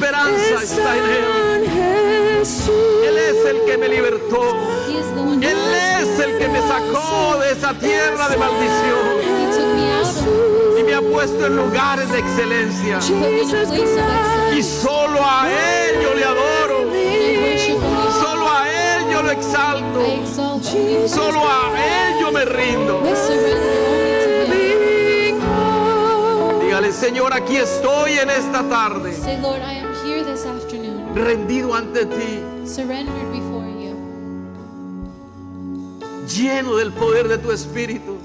esperanza está en Él. Él es el que me libertó. Él es el que me sacó de esa tierra de maldición y me ha puesto en lugares de excelencia. Y solo a Él yo le adoro. Solo a Él yo lo exalto. Solo a Él yo me rindo. Dígale: Señor, aquí estoy en esta tarde, rendido ante ti, lleno del poder de tu Espíritu,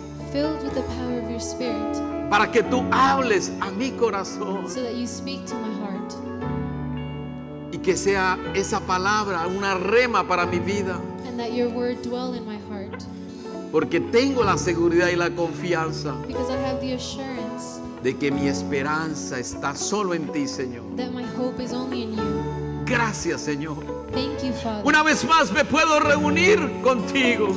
para que tú hables a mi corazón y que sea esa palabra una rema para mi vida, porque tengo la seguridad y la confianza de que mi esperanza está solo en ti, Señor. Gracias, Señor. Una vez más me puedo reunir contigo.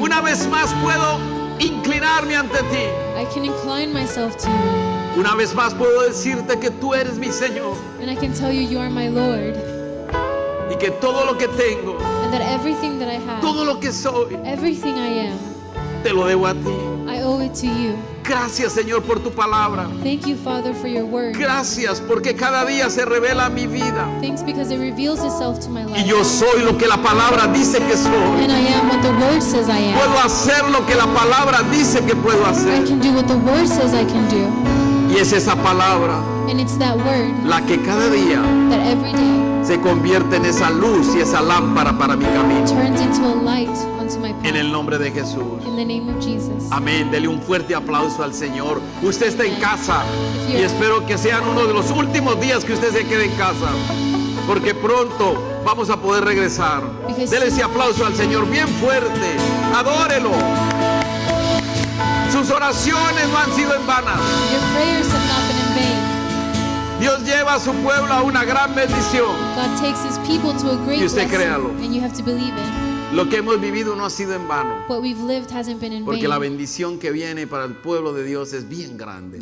Una vez más puedo inclinarme ante ti. Una vez más puedo decirte que tú eres mi Señor. Y que todo lo que tengo, todo lo que soy, te lo debo a ti. Gracias, Señor, por tu palabra. Gracias porque cada día se revela mi vida. Y yo soy lo que la palabra dice que soy. Puedo hacer lo que la palabra dice que puedo hacer. Y es esa palabra la que cada día se convierte en esa luz y esa lámpara para mi camino. En el nombre de Jesús. Amén. Dele un fuerte aplauso al Señor. Usted está en casa y espero que sean uno de los últimos días que usted se quede en casa, porque pronto vamos a poder regresar. Dele ese aplauso al Señor bien fuerte. Adórelo. Sus oraciones no han sido en vanas. Dios lleva a su pueblo a una gran bendición. Y usted créalo. Lo que hemos vivido no ha sido en vano, porque la bendición que viene para el pueblo de Dios es bien grande.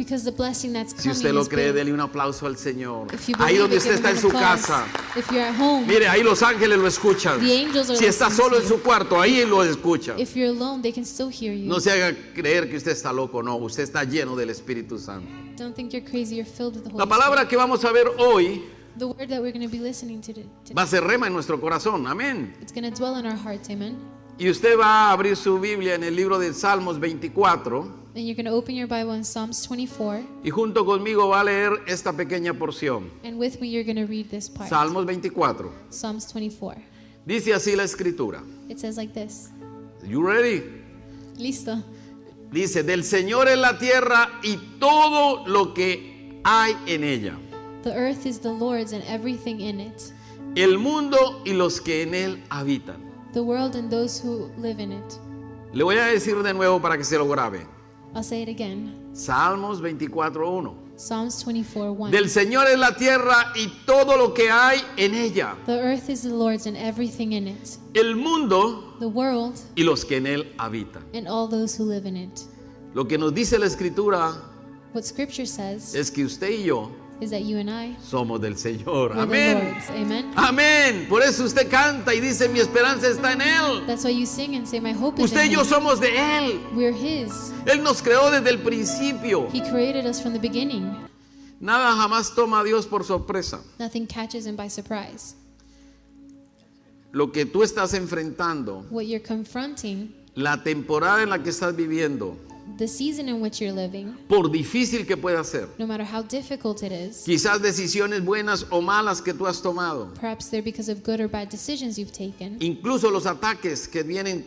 Si usted lo cree, dele un aplauso al Señor. Ahí donde usted está en su casa, mire, ahí los ángeles lo escuchan. Si está solo en su cuarto, ahí lo escuchan. No se haga creer que usted está loco. No, usted está lleno del Espíritu Santo. La palabra que vamos a ver hoy va a ser rema en nuestro corazón. Amén. Y usted va a abrir su Biblia en el libro de Salmos 24. Y junto conmigo va a leer esta pequeña porción. Salmos 24. Dice así la escritura. You ready? Listo. Dice: del Señor es la tierra y todo lo que hay en ella. The earth is the Lord's and everything in it. El mundo y los que en él habitan. The world and those who live in it. Le voy a decir de nuevo para que se lo grabe. I'll say it again. Salmos 24:1. Psalms 24:1. Del Señor es la tierra y todo lo que hay en ella. The earth is the Lord's and everything in it. El mundo The world y los que en él habitan. and all those who live in it. Lo que nos dice la Escritura What Scripture says es que usted y yo is that you and I somos del Señor. are the Amén. Lord's. Amen. Amén. Por eso usted canta y dice: mi esperanza está en Él. That's why you sing and say, my hope is Usted in y yo Him. somos de Él. We're His. Él nos creó desde el principio. He created us from the beginning. Nada jamás toma a Dios por sorpresa. Nothing catches Him by surprise. Lo que tú estás enfrentando, What you're confronting, la temporada en la que estás viviendo, the season in which you're living, por difícil que pueda ser, no matter how difficult it is, quizás decisiones buenas o malas que tú has tomado, perhaps they're because of good or bad decisions you've taken, incluso los ataques que vienen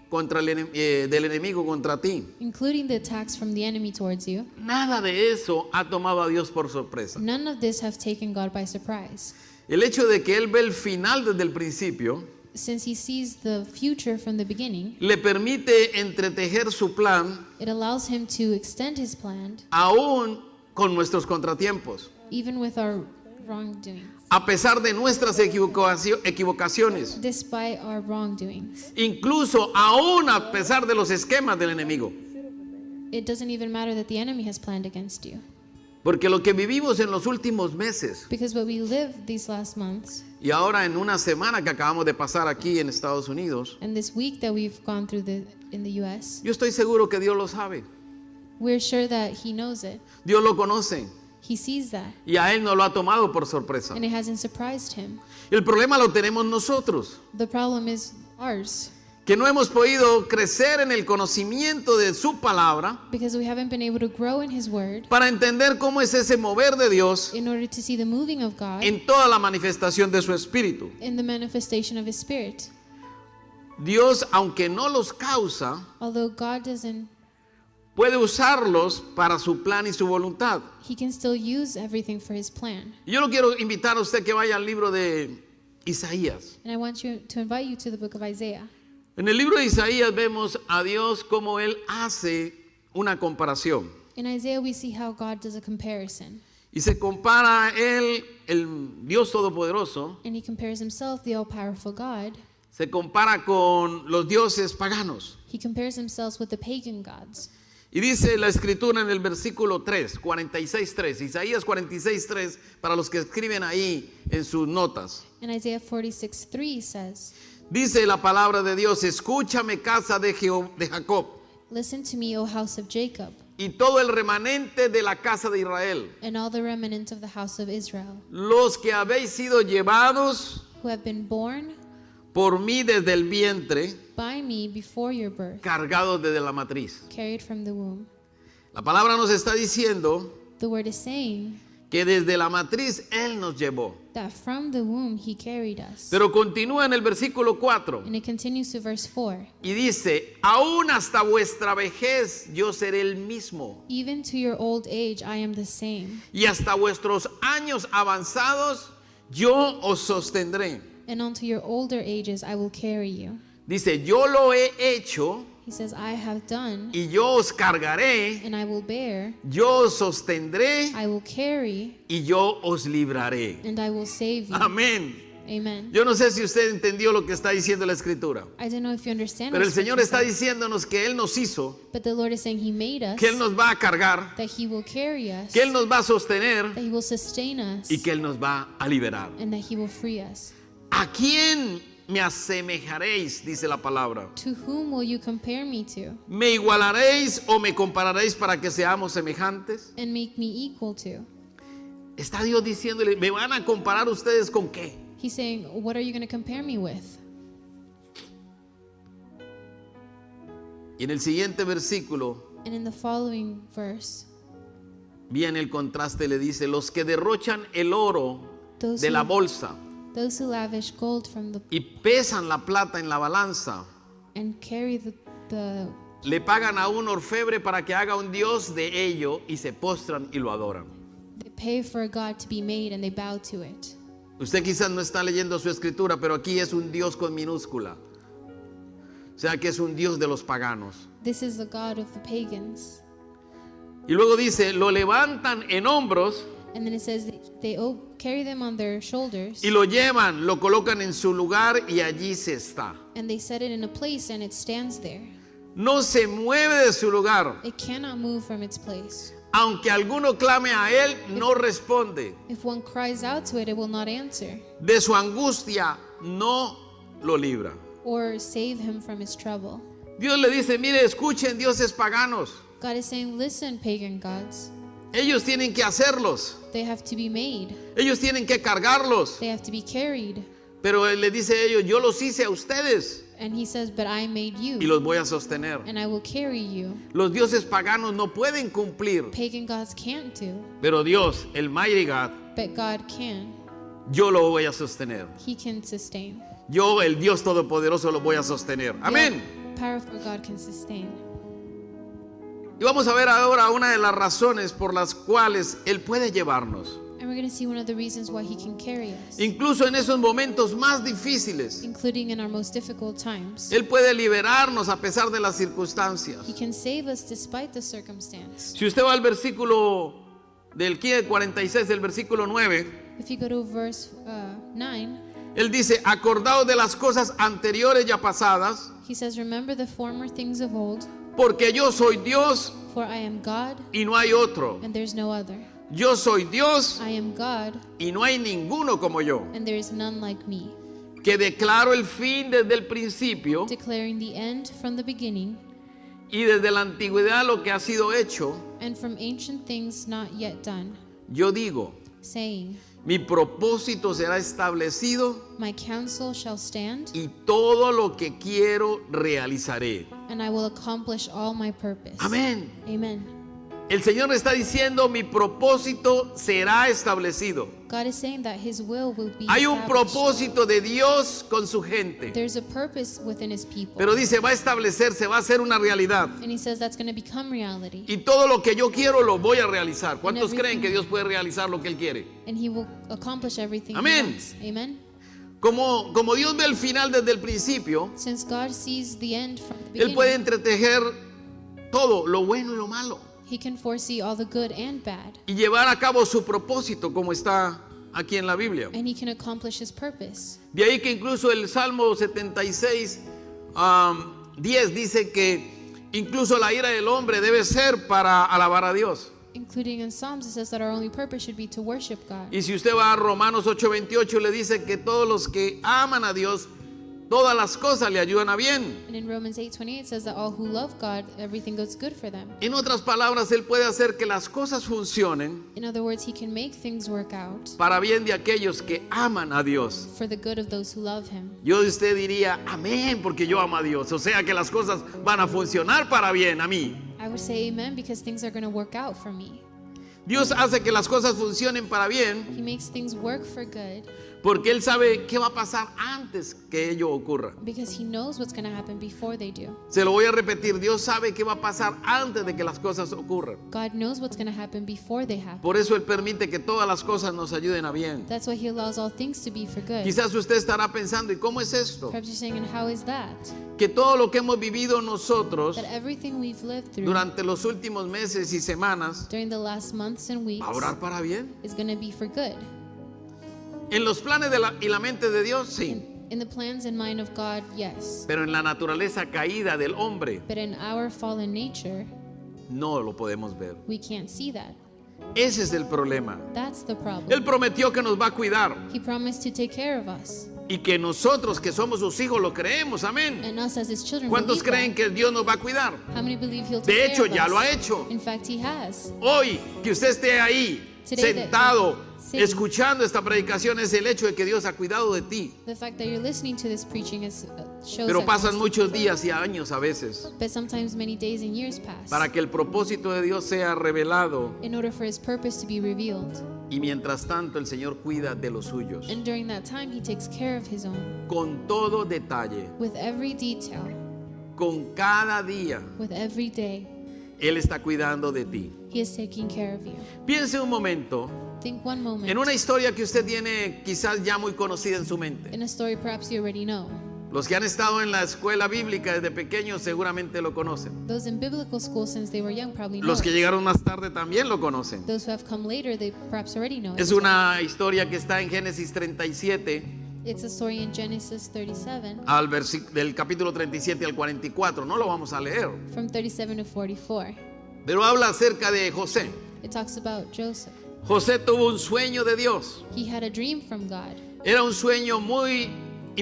contra del enemigo contra ti, including the attacks from the enemy towards you, nada de eso ha tomado a Dios por sorpresa. none of this have taken God by surprise. El hecho de que Él ve el final desde el principio Since He sees the future from the beginning, le permite entretejer su plan it allows Him to extend His plan aún con nuestros contratiempos, even with our wrongdoings, a pesar de nuestras equivocaciones, despite our wrongdoings. incluso aún a pesar de los esquemas del enemigo. It doesn't even matter that the enemy has planned against you. Porque lo que vivimos en los últimos meses, Because what we lived these last months, y ahora en una semana que acabamos de pasar aquí en Estados Unidos, and this week that we've gone through in the U.S., yo estoy seguro que Dios lo sabe. we're sure that He knows it. Dios lo conoce. He sees that, Y a Él no lo ha tomado por sorpresa. and it hasn't surprised Him. El problema lo tenemos nosotros, The problem is ours, que no hemos podido crecer en el conocimiento de su palabra because we haven't been able to grow in His Word para entender cómo es ese mover de Dios in order to see the moving of God en toda la manifestación de su espíritu. in the manifestation of His Spirit. Dios, aunque no los causa, Although God doesn't, puede usarlos para su plan y su voluntad. He can still use everything for His plan. Yo lo quiero invitar a usted que vaya al libro de Isaías. And I want to invite you to the book of Isaiah. En el libro de Isaías vemos a Dios como Él hace una comparación. In Isaiah, we see how God does a comparison. Y se compara a Él, el Dios Todopoderoso, And He compares Himself, the all-powerful God. se compara con los dioses paganos. He compares Himself with the pagan gods. Y dice la escritura en el versículo 3, 46:3, Isaías 46:3, para los que escriben ahí en sus notas. And Isaiah 46:3 says, Dice la palabra de Dios: escúchame, casa de Jacob, "Listen to me, O house of Jacob, y todo el remanente de la casa de Israel, and all the remnant of the house of Israel, los que habéis sido llevados who have been born por mí desde el vientre, by me before your birth, cargados desde la matriz." carried from the womb." La palabra nos está diciendo The word is saying que desde la matriz Él nos llevó. that from the womb He carried us. Pero continúa en el versículo 4 And it continues to verse 4. y dice: aún hasta vuestra vejez yo seré el mismo, "Even to your old age I am the same, y hasta vuestros años avanzados yo os sostendré. and unto your older ages I will carry you." Dice: yo lo he hecho He says, "I have done, y yo os cargaré, and I will bear, yo os sostendré I will carry, y yo os libraré. and I will save you." Amén. Amen. Yo no sé si usted entendió lo que está diciendo la escritura, I don't know if you understand pero what el Señor Scripture está says, diciéndonos que Él nos hizo, but the Lord is saying He made us, que Él nos va a cargar, that He will carry us, que Él nos va a sostener that He will sustain us, y que Él nos va a liberar. and that He will free us. ¿A quién me asemejaréis? Dice la palabra. To whom will you compare me to, ¿Me igualaréis o me compararéis para que seamos semejantes? and make me equal to? Está Dios diciéndole: ¿me van a comparar ustedes con qué? He's saying, what are you going to compare me with? Y en el siguiente versículo And in the following verse, viene el contraste, le dice: los que derrochan el oro de la bolsa those who lavish gold from the y pesan la plata en la balanza, and carry the le pagan a un orfebre para que haga un dios de ello y se postran y lo adoran. they pay for a god to be made, and they bow to it. Usted quizás no está leyendo su escritura, pero aquí es un Dios con minúscula. O sea que es un Dios de los paganos. This is the god of the pagans. Y luego dice: lo levantan en hombros And then it says they carry them on their shoulders, y lo llevan, lo colocan en su lugar y allí se está. and they set it in a place, and it stands there. No se mueve de su lugar. It cannot move from its place. Aunque alguno clame a él, no responde. If one cries out to it, it will not answer, De su angustia no lo libra. or save him from his trouble. Dios le dice: mire, escuchen, dioses paganos. God is saying, listen, pagan gods. Ellos tienen que hacerlos. They have to be made. Ellos tienen que cargarlos. They have to be carried. Pero él le dice a ellos: yo los hice a ustedes And He says, but I made you, y los voy a sostener. and I will carry you. Los dioses paganos no pueden cumplir, Pagan gods can't do, pero Dios, el Mighty God, but God can. yo lo voy a sostener. He can sustain. Yo, el Dios Todopoderoso, lo voy a sostener. Amén. The powerful God can sustain. Y vamos a ver ahora una de las razones por las cuales Él puede llevarnos, And we're going to see one of the reasons why He can carry us, incluso en esos momentos más difíciles. including in our most difficult times. Él puede liberarnos a pesar de las circunstancias. He can save us despite the circumstance. Si usted va al versículo del 46, del versículo 9, If you go to verse 9, Él dice: acordaos de las cosas anteriores ya pasadas, He says, remember the former things of old, porque yo soy Dios for I am God, y no hay otro. and there's no other. Yo soy Dios I am God, y no hay ninguno como yo. and there is none like me. Que declaro el fin desde el principio Declaring the end from the beginning, y desde la antigüedad lo que ha sido hecho. and from ancient things not yet done. Yo digo, Saying, mi propósito será establecido my counsel shall stand, y todo lo que quiero realizaré. and I will accomplish all my purpose. Amén. Amen. El Señor está diciendo, mi propósito será establecido. God is saying that His will be Hay un established. propósito de Dios con su gente. There's a purpose within His people. Pero dice, va a establecerse, va a ser una realidad. And He says that's going to become reality. Y todo lo que yo quiero lo voy a realizar. ¿Cuántos everything- creen que Dios puede realizar lo que Él quiere? And He will accomplish everything He Amén. wants. Amen. Como Dios ve el final desde el principio, Since God sees the end from the Él puede beginning, entretejer todo, lo bueno y lo malo, He can foresee all the good and bad. y llevar a cabo su propósito como está aquí en la Biblia. And He can accomplish His purpose. De ahí que incluso el Salmo 76, 10 dice que incluso la ira del hombre debe ser para alabar a Dios. Including in Psalms, it says that our only purpose should be to worship God. Y si usted va a Romanos 8:28 le dice que todos los que aman a Dios, todas las cosas le ayudan a bien. And in Romans 8:28 it says that all who love God, everything goes good for them. En otras palabras, Él puede hacer que las cosas funcionen In other words, He can make things work out para bien de aquellos que aman a Dios. for the good of those who love Him. Yo de usted diría, amén, porque yo amo a Dios. O sea que las cosas van a funcionar para bien a mí. I would say amen because things are going to work out for me. Dios hace que las cosas funcionen para bien He makes things work for good porque Él sabe qué va a pasar antes que ello ocurra. because He knows what's going to happen before they do. Se lo voy a repetir, Dios sabe qué va a pasar antes de que las cosas ocurran. God knows what's going to happen before they happen. Por eso Él permite que todas las cosas nos ayuden a bien. That's why He allows all things to be for good. Quizás usted estará pensando, ¿y cómo es esto? Perhaps you're saying, and how is that? Que todo lo que hemos vivido nosotros That everything we've lived through durante los últimos meses y semanas during the last months and weeks va a obrar para bien. is going to be for good. En los planes y la mente de Dios, sí. In the plans and mind of God, yes. Pero en la naturaleza caída del hombre, But in our fallen nature, no lo podemos ver. we can't see that. Ese es el problema. That's the problem. Él prometió que nos va a cuidar He promised to take care of us. y que nosotros que somos sus hijos lo creemos. Amén. And us as His children ¿Cuántos believe creen that. que Dios nos va a cuidar? How many believe He'll take De hecho, care of ya us? lo ha hecho. In fact, He has. Hoy que usted esté ahí Today that- sentado Sí. escuchando esta predicación es el hecho de que Dios ha cuidado de ti. The fact that you're listening to this preaching shows Pero that pasan God's muchos taking care. días y años a veces But sometimes many days and years pass para que el propósito de Dios sea revelado, in order for His purpose to be revealed. y mientras tanto el Señor cuida de los suyos And during that time, He takes care of His own con todo detalle, with every detail, con cada día. with every day. Él está cuidando de ti. He is taking care of you. Piense un momento Think one moment en una historia que usted tiene quizás ya muy conocida en su mente. in a story perhaps you already know. Los que han estado en la escuela bíblica desde pequeños seguramente lo conocen. Those in biblical school since they were young probably know. Los que it. llegaron más tarde también lo conocen. Those who have come later, they perhaps already know. Es it. una historia que está en Génesis 37, It's a story in Genesis 37, del capítulo 37 al 44. No lo vamos a leer, from 37 to 44. pero habla acerca de José. It talks about Joseph. José tuvo un sueño de Dios. He had a dream from God. Era un sueño muy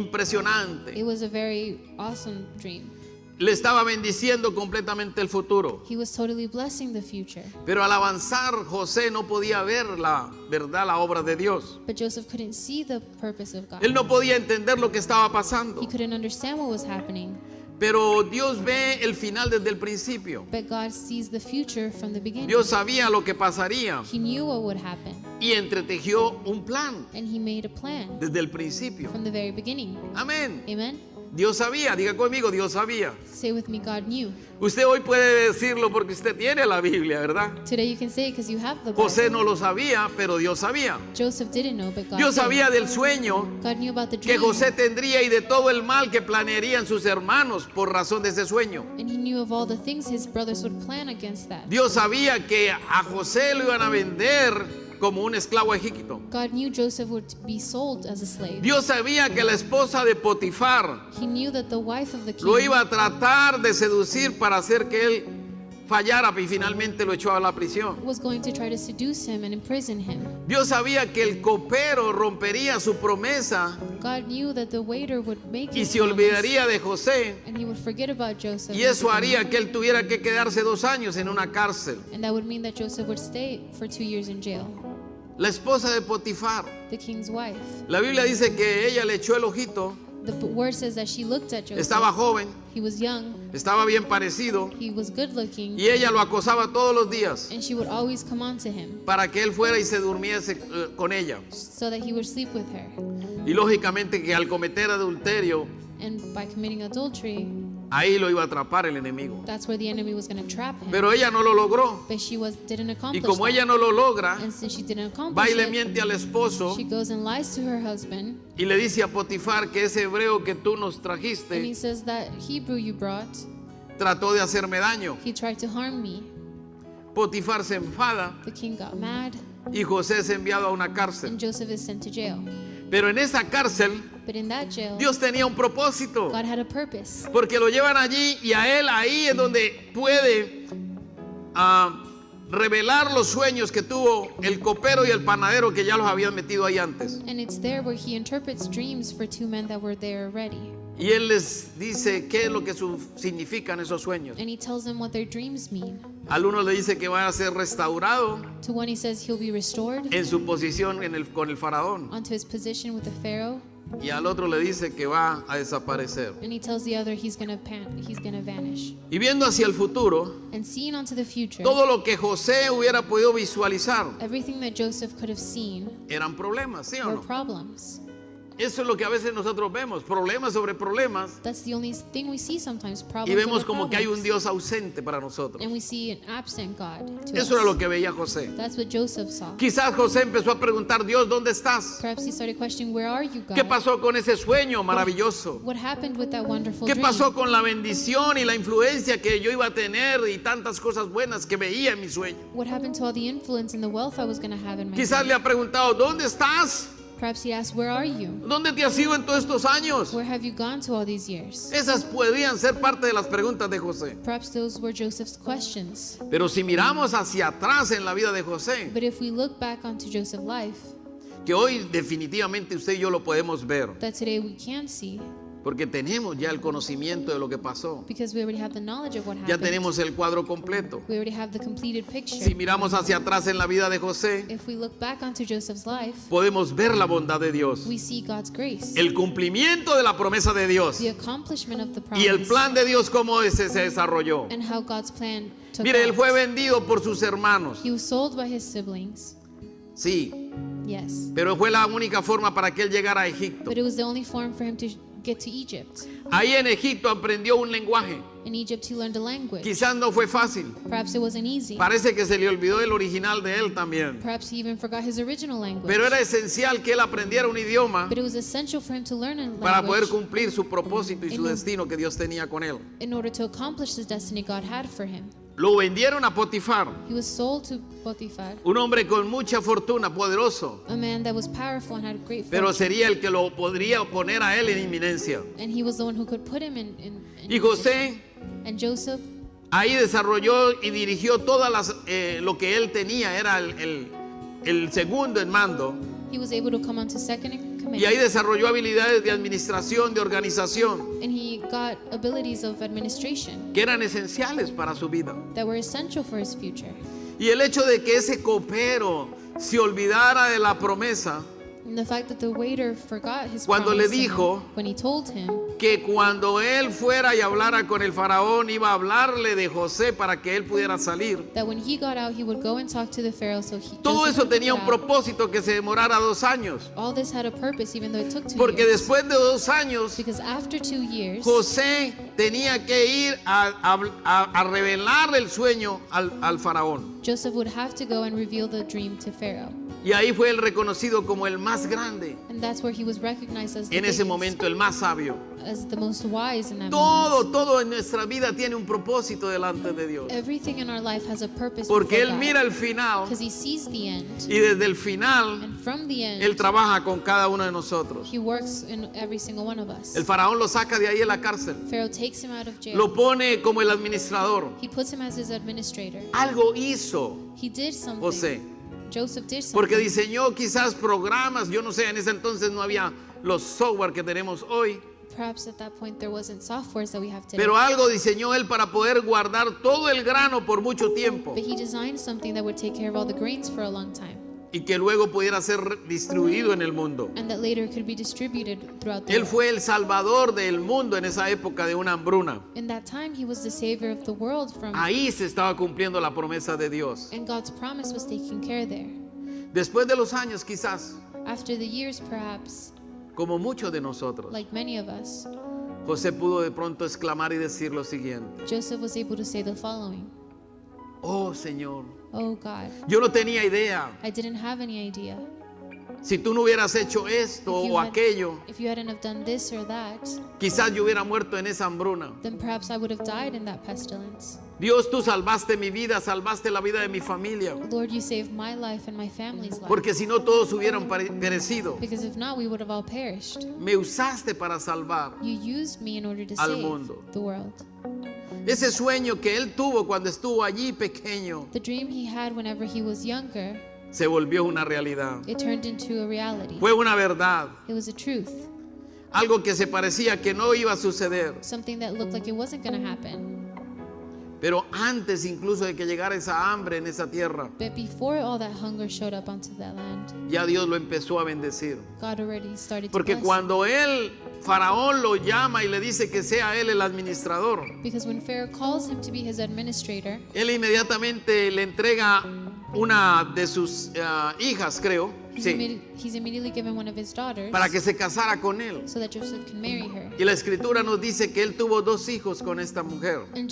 impresionante. It was a very awesome dream. Le estaba bendiciendo completamente el futuro. He was totally blessing the future. Pero al avanzar, José no podía ver la verdad, la obra de Dios. But Joseph couldn't see the purpose of God. Él no podía entender lo que estaba pasando. He couldn't understand what was happening. Pero Dios ve el final desde el principio. But God sees the future from the beginning. Dios sabía lo que pasaría He knew what would happen. y entretejió un plan And He made a plan desde el principio. from the very beginning. Amén. Amen? Dios sabía, diga conmigo, Dios sabía. Say with me, God knew. Usted hoy puede decirlo porque usted tiene la Biblia, ¿verdad? Today you can say it because you have the Bible. José no lo sabía, pero Dios sabía. Joseph didn't know, but God Dios did. sabía del sueño God knew about the que dream. José tendría y de todo el mal que planearían sus hermanos por razón de ese sueño. And He knew of all the things His brothers would plan against that. Dios sabía que a José lo iban a vender como un esclavo egipcio. God knew Joseph would be sold as a slave. Dios sabía que la esposa de Potifar He knew that the wife of the king lo iba a tratar de seducir para hacer que él fallara y finalmente lo echó a la prisión. was going to try to seduce him and imprison him. Dios sabía que el copero rompería su promesa God knew that the waiter would make y his se promise, olvidaría de José, and he would forget about Joseph. y eso haría que él tuviera que quedarse 2 años en una cárcel. And that would mean that Joseph would stay for 2 years in jail. La esposa de Potifar, The king's wife. la Biblia dice que ella le echó el ojito, The word says that she looked at Joseph. estaba joven, He was young. estaba bien parecido, He was good looking. y ella lo acosaba todos los días And she would always come on to him para que él fuera y se durmiese con ella. so that he would sleep with her. Y lógicamente que al cometer adulterio, And by committing adultery, ahí lo iba a atrapar el enemigo. that's where the enemy was going to trap him. Pero ella no lo logró. But she didn't Y accomplish como that. ella no lo logra, And since she didn't va accomplish y le it, miente al esposo she goes and lies to her husband. y le dice a Potifar que ese hebreo que tú nos And he trajiste says that Hebrew you brought, trató de hacerme daño. he tried to harm me. Potifar se enfada The king got mad, y José es enviado a una cárcel. and Joseph is sent to jail. Pero en esa cárcel But in that jail, Dios tenía un propósito, God had a purpose. porque lo llevan allí y a él ahí es donde puede revelar los sueños que tuvo el copero y el panadero que ya los habían metido ahí antes. And it's there where he interprets dreams for 2 men that were there already. Y él les dice qué es lo que significan esos sueños. And he tells them what their dreams mean. Al uno le dice que va a ser restaurado To one he says he'll be restored en su posición con el faraón. onto his position with the Pharaoh. Y al otro le dice que va a desaparecer. And he tells the other he's gonna vanish. Y viendo hacia el futuro, And seeing onto the future, todo lo que José hubiera podido visualizar everything that Joseph could have seen eran problemas, ¿sí o were no? problems. Eso es lo que a veces nosotros vemos, problemas sobre problemas, That's the only thing we see sometimes, problems y vemos over como que hay un problems. Dios ausente para nosotros. And we see an absent God to Eso era lo us. que veía José. That's what Joseph saw. Quizás José empezó a preguntar, Dios, ¿dónde estás? Perhaps he started questioning, where are you, God? ¿Qué pasó con ese sueño maravilloso? What happened with that wonderful ¿Qué dream? pasó con la bendición y la influencia que yo iba a tener y tantas cosas buenas que veía en mi sueño? What happened to all the influence and the wealth I was going to have in my Quizás life? le ha preguntado, ¿dónde estás? Perhaps he asked, where are you? ¿Dónde te has ido en todos estos años? Where have you gone to all these years? Esas podrían ser parte de las preguntas de José. Perhaps those were Joseph's questions. Pero si miramos hacia atrás en la vida de José, But if we look back onto Joseph's life, que hoy definitivamente usted y yo lo podemos ver, that today we can see, porque tenemos ya el conocimiento de lo que pasó. because we already have the knowledge of what Ya happened. tenemos el cuadro completo. We already have the completed picture. Si miramos hacia atrás en la vida de José, If we look back onto Joseph's life, podemos ver la bondad de Dios, we see God's grace, el cumplimiento de la promesa de Dios the accomplishment of the y el promise, plan de Dios cómo ese se desarrolló. and how God's plan took Mire, él off. fue vendido por sus hermanos, He was sold by his siblings, sí, yes, pero fue la única forma para que él llegara a Egipto. but it was the only form for him to get to Egypt. Ahí en Egipto aprendió un lenguaje. In Egypt, he learned a language. Quizás no fue fácil. Perhaps it wasn't easy. Parece que se le olvidó el original de él también. Perhaps he even forgot his original language. Pero era esencial que él aprendiera un idioma But it was essential for him to learn a para poder language cumplir su propósito y su destino que Dios tenía con él. in order to accomplish the destiny God had for him. Lo vendieron a Potifar, He was sold to Potiphar, un hombre con mucha fortuna, poderoso, a man that was powerful and had great pero fortune. sería el que lo podría poner a él en inminencia. And he was the one who could put him in Y José And Joseph, ahí desarrolló y dirigió todas lo que él tenía, era el segundo en mando. he was able to come onto second in command. Y ahí desarrolló habilidades de administración, de organización, And he got abilities of administration que eran esenciales para su vida. that were essential for his future. Y el hecho de que ese copero se olvidara de la promesa, And the fact that the waiter forgot his Cuando promise le to him, dijo when he told him que cuando él fuera y hablara con el faraón, iba a hablarle de José para que él pudiera salir. that when he got out, he would go and talk to the Pharaoh. So Todo Joseph eso would get tenía un out. propósito que se demorara 2 años. All this had a purpose, even though it took 2 Porque years. después de 2 años, Because after 2 years, José tenía que ir a revelar el sueño al faraón. Joseph would have to go and reveal the dream to Pharaoh. Y ahí fue él reconocido como el más grande. And that's where he was recognized as the En ese momento el más sabio. As the most wise in that todo en nuestra vida tiene un propósito delante de Dios. Everything in our life has a purpose. Porque él mira el final. Because he sees the end. Y desde el final, and from the end, él trabaja con cada uno de nosotros. He works in every single one of us. El faraón lo saca de ahí en la cárcel. Pharaoh takes him out of jail. Lo pone como el administrador. He puts him as his administrator. Algo hizo He did something. José. Joseph did something. Porque diseñó quizás programas, yo no sé, en ese entonces no había los software que tenemos hoy. Perhaps at that point there wasn't softwares that we have today. Pero algo diseñó él para poder guardar todo el grano por mucho tiempo. But he designed something that would take care of all the grains for a long time. Y que luego pudiera ser distribuido en el mundo. And that later could be distributed throughout the Él world. fue el salvador del mundo en esa época de una hambruna. In that time he was the savior of the world from. Ahí se estaba cumpliendo la promesa de Dios. And God's promise was taken care there. Después de los años quizás, After the years perhaps, como muchos de nosotros, like many of us, José pudo de pronto exclamar y decir lo siguiente: Joseph was able to say the following. Oh Señor, Oh God, yo no tenía idea. I didn't have any idea. Si tú no hubieras hecho esto o aquello, If you hadn't have done this or that, quizás yo hubiera muerto en esa hambruna. then perhaps I would have died in that pestilence. Dios, tú salvaste mi vida, salvaste la vida de mi familia. Lord, you saved my life and my family's life. Porque si no todos hubieran perecido. Because if not, we would have all perished. Me usaste para salvar You used me in order to al save mundo. the world. Ese sueño que él tuvo cuando estuvo allí pequeño The dream he had whenever he was younger, se volvió una realidad. it turned into a reality. Fue una verdad. It was a truth. Algo que se parecía que no iba a suceder. Something that looked like it wasn't going to happen. Pero antes incluso de que llegara esa hambre en esa tierra, But before all that hunger showed up onto that land, ya Dios lo empezó a bendecir. God already started to Porque bless him. cuando Faraón lo llama y le dice que sea él el administrador, Because when Pharaoh calls him to be his administrator, él inmediatamente le entrega una de sus hijas, creo, he's immediately given one of his daughters para que se casara con él. so that Joseph can marry her. Y la escritura nos dice que él tuvo 2 hijos con esta mujer. And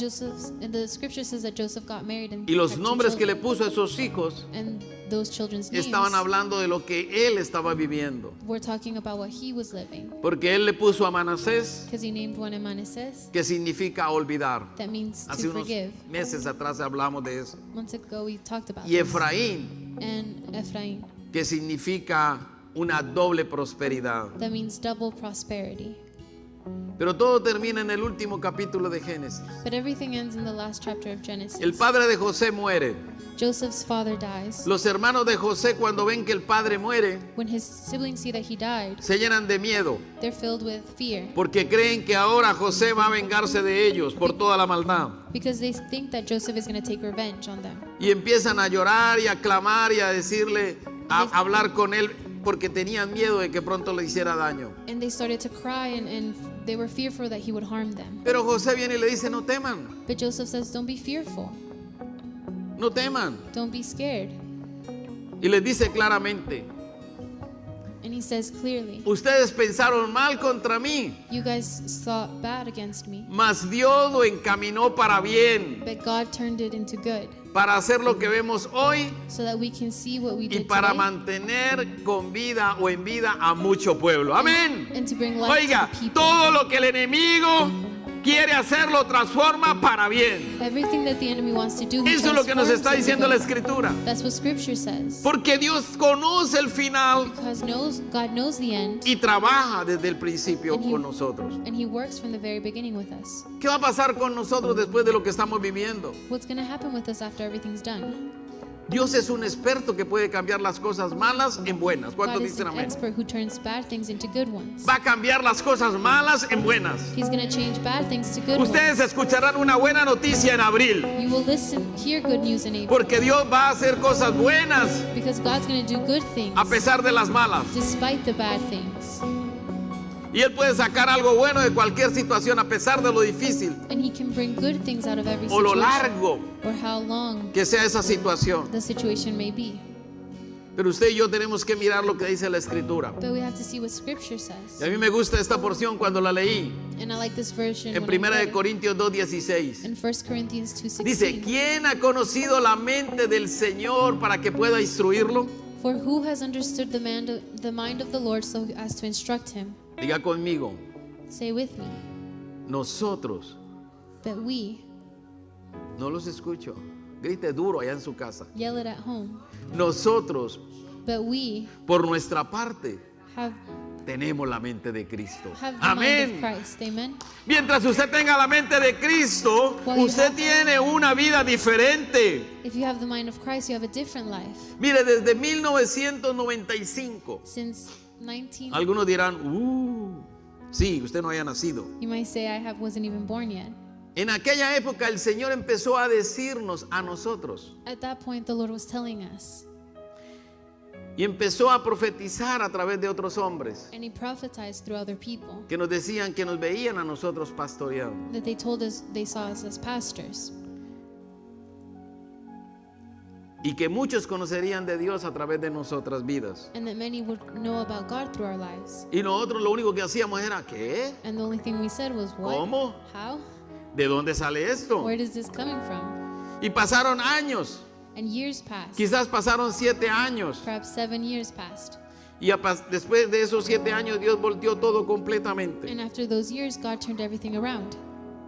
the scripture says that Joseph got married and Y los had 2 nombres que le children. puso a esos hijos And those children's names estaban hablando de lo que él estaba viviendo. were talking about what he was living. Porque él le puso a Manasés, Because he named one Manasseh, que significa olvidar. that means Hace to unos forgive. meses atrás hablamos de eso. Months ago we talked about Y this. Efraín, And Ephraim, que significa una doble prosperidad. that means double prosperity. Pero todo termina en el último capítulo de Génesis. But everything ends in the last chapter of Genesis. El padre de José muere. Joseph's father dies. Los hermanos de José, cuando ven que el padre muere, When his siblings see that he died, se llenan de miedo, they're filled with fear porque creen que ahora José va a vengarse de ellos por toda la maldad. because they think that Joseph is going to take revenge on them. Y empiezan a llorar y a clamar y a decirle, a hablar con él, porque tenían miedo de que pronto le hiciera daño. And they started to cry and they were fearful that he would harm them. Pero José viene y le dice, no teman, But Joseph says, don't be fearful. no teman. Don't be scared. Y les dice claramente, And he says clearly, ustedes pensaron mal contra mí, you guys thought bad against me, mas Dios lo encaminó para bien, but God turned it into good para hacer lo que vemos hoy so that we can see what we y did para today mantener con vida o en vida a mucho pueblo. Amén. and to bring life Oiga, to the people. todo lo que el enemigo quiere hacer lo transforma para bien. Everything that the enemy wants to do, he Eso es lo que nos está transforms into diciendo la good. escritura. That's what scripture says. Porque Dios conoce el final Because God knows the end, y trabaja desde el principio And he- con nosotros. and he works from the very beginning with us. ¿Qué va a pasar con nosotros después de lo que estamos viviendo? What's going to happen with us after everything's done? Dios es un experto que puede cambiar las cosas malas en buenas. ¿Cuántos God is dicen an amén? expert who turns bad things into good ones. Va a cambiar las cosas malas en buenas. He's going to change bad things to good Ustedes ones. escucharán una buena noticia en abril, You will hear good news in April porque Dios va a hacer cosas buenas because God's going to do good things a pesar de las malas. despite the bad things. Y Él puede sacar algo bueno de cualquier situación a pesar de lo difícil And he can bring good things out of every o lo situation largo or how long que sea esa situación. the situation may be. Pero usted y yo tenemos que mirar lo que dice la escritura. But we have to see what scripture Y says. a mí me gusta esta porción cuando la leí And I like this version en when I Primera read de it. Corintios 2:16. In 1 Corinthians Dice, 2:16. ¿quién ha conocido la mente del Señor para que pueda instruirlo? For who has understood the mind of the Lord so as to instruct him? Diga conmigo. Say with me. Nosotros. But we. No los escucho. Grite duro allá en su casa. Yell it at home. Nosotros. But we. Por nuestra parte. Have. Tenemos la mente de Cristo. Amén. Amen. Mientras usted tenga la mente de Cristo, usted tiene una vida diferente. If you have the mind of Christ, you have a different life. Mire, desde 1995. Since 19. Algunos dirán, sí, usted no haya nacido. You might say wasn't even born yet. En aquella época el Señor empezó a decirnos a nosotros. At that point, the Lord was telling us. Y empezó a profetizar a través de otros hombres. And he prophesied through other people. Que nos decían que nos veían a nosotros pastoreando. That they told us they saw us as pastors. Y que muchos conocerían de Dios a través de nuestras vidas. And that many would know about God through our lives. Y nosotros lo único que hacíamos era ¿qué? And the only thing we said was what? ¿Cómo? How? ¿De dónde sale esto? Where is this coming from? Y pasaron años. And years passed. Quizás pasaron 7 años. Perhaps 7 years passed. Y después de esos 7 años Dios volteó todo completamente. And after those years, God turned everything around.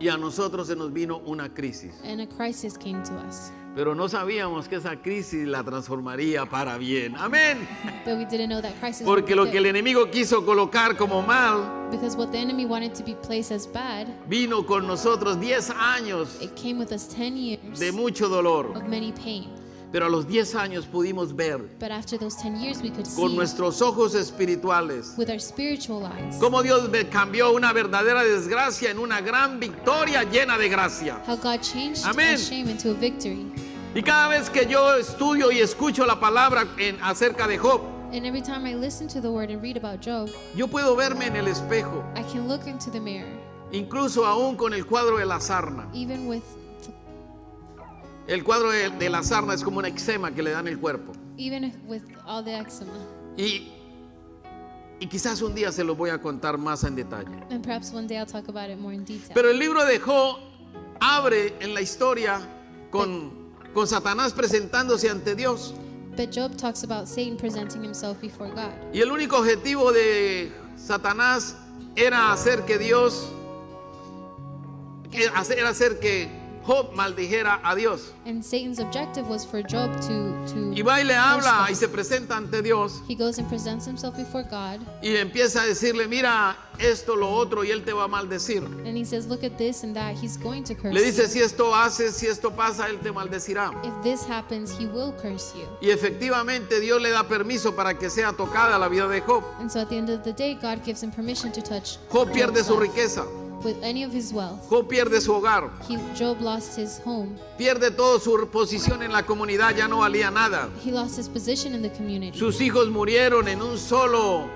Y a nosotros se nos vino una crisis. And a crisis came to us. Pero no sabíamos que esa crisis la transformaría para bien. Amén. But we didn't know that crisis. Porque lo que el enemigo quiso colocar como mal, because what the enemy wanted to be placed as bad, vino con nosotros 10 años it came with us 10 years de mucho dolor. Of many pain. Pero a los 10 años pudimos ver But after those 10 years we could con see nuestros ojos espirituales with our spiritual eyes cómo Dios cambió una verdadera desgracia en una gran victoria llena de gracia. how God changed Amén. a shame into a victory. Y cada vez que yo estudio y escucho la palabra acerca de Job, And every time I listen to the word and read about Job, yo puedo verme en el espejo, I can look into the mirror, incluso aún con el cuadro de la sarna. even with El cuadro de la sarna es como un eczema que le dan el cuerpo. all the eczema. Y quizás un día se lo voy a contar más en detalle. And perhaps one day I'll talk about it more in detail. Pero el libro de Job abre en la historia con Satanás presentándose ante Dios. But Job talks about Satan presenting himself before God. Y el único objetivo de Satanás era hacer que Job maldijera a Dios. And Satan's objective was for Job to Y va y le habla y se presenta ante Dios. He goes and presents himself before God. Y empieza a decirle, mira esto, lo otro, y él te va a maldecir. And he says, look at this and that. He's going to curse Le dice, you. si esto haces, si esto pasa, él te maldecirá. If this happens, he will curse you. Y efectivamente Dios le da permiso para que sea tocada la vida de Job. And so at the end of the day, God gives him permission to touch Job pierde Job's su life riqueza. with any of his wealth. Job pierde su hogar. Job lost his home. Pierde toda su posición en la comunidad, ya no valía nada. He lost his position in the community. Sus hijos murieron en un solo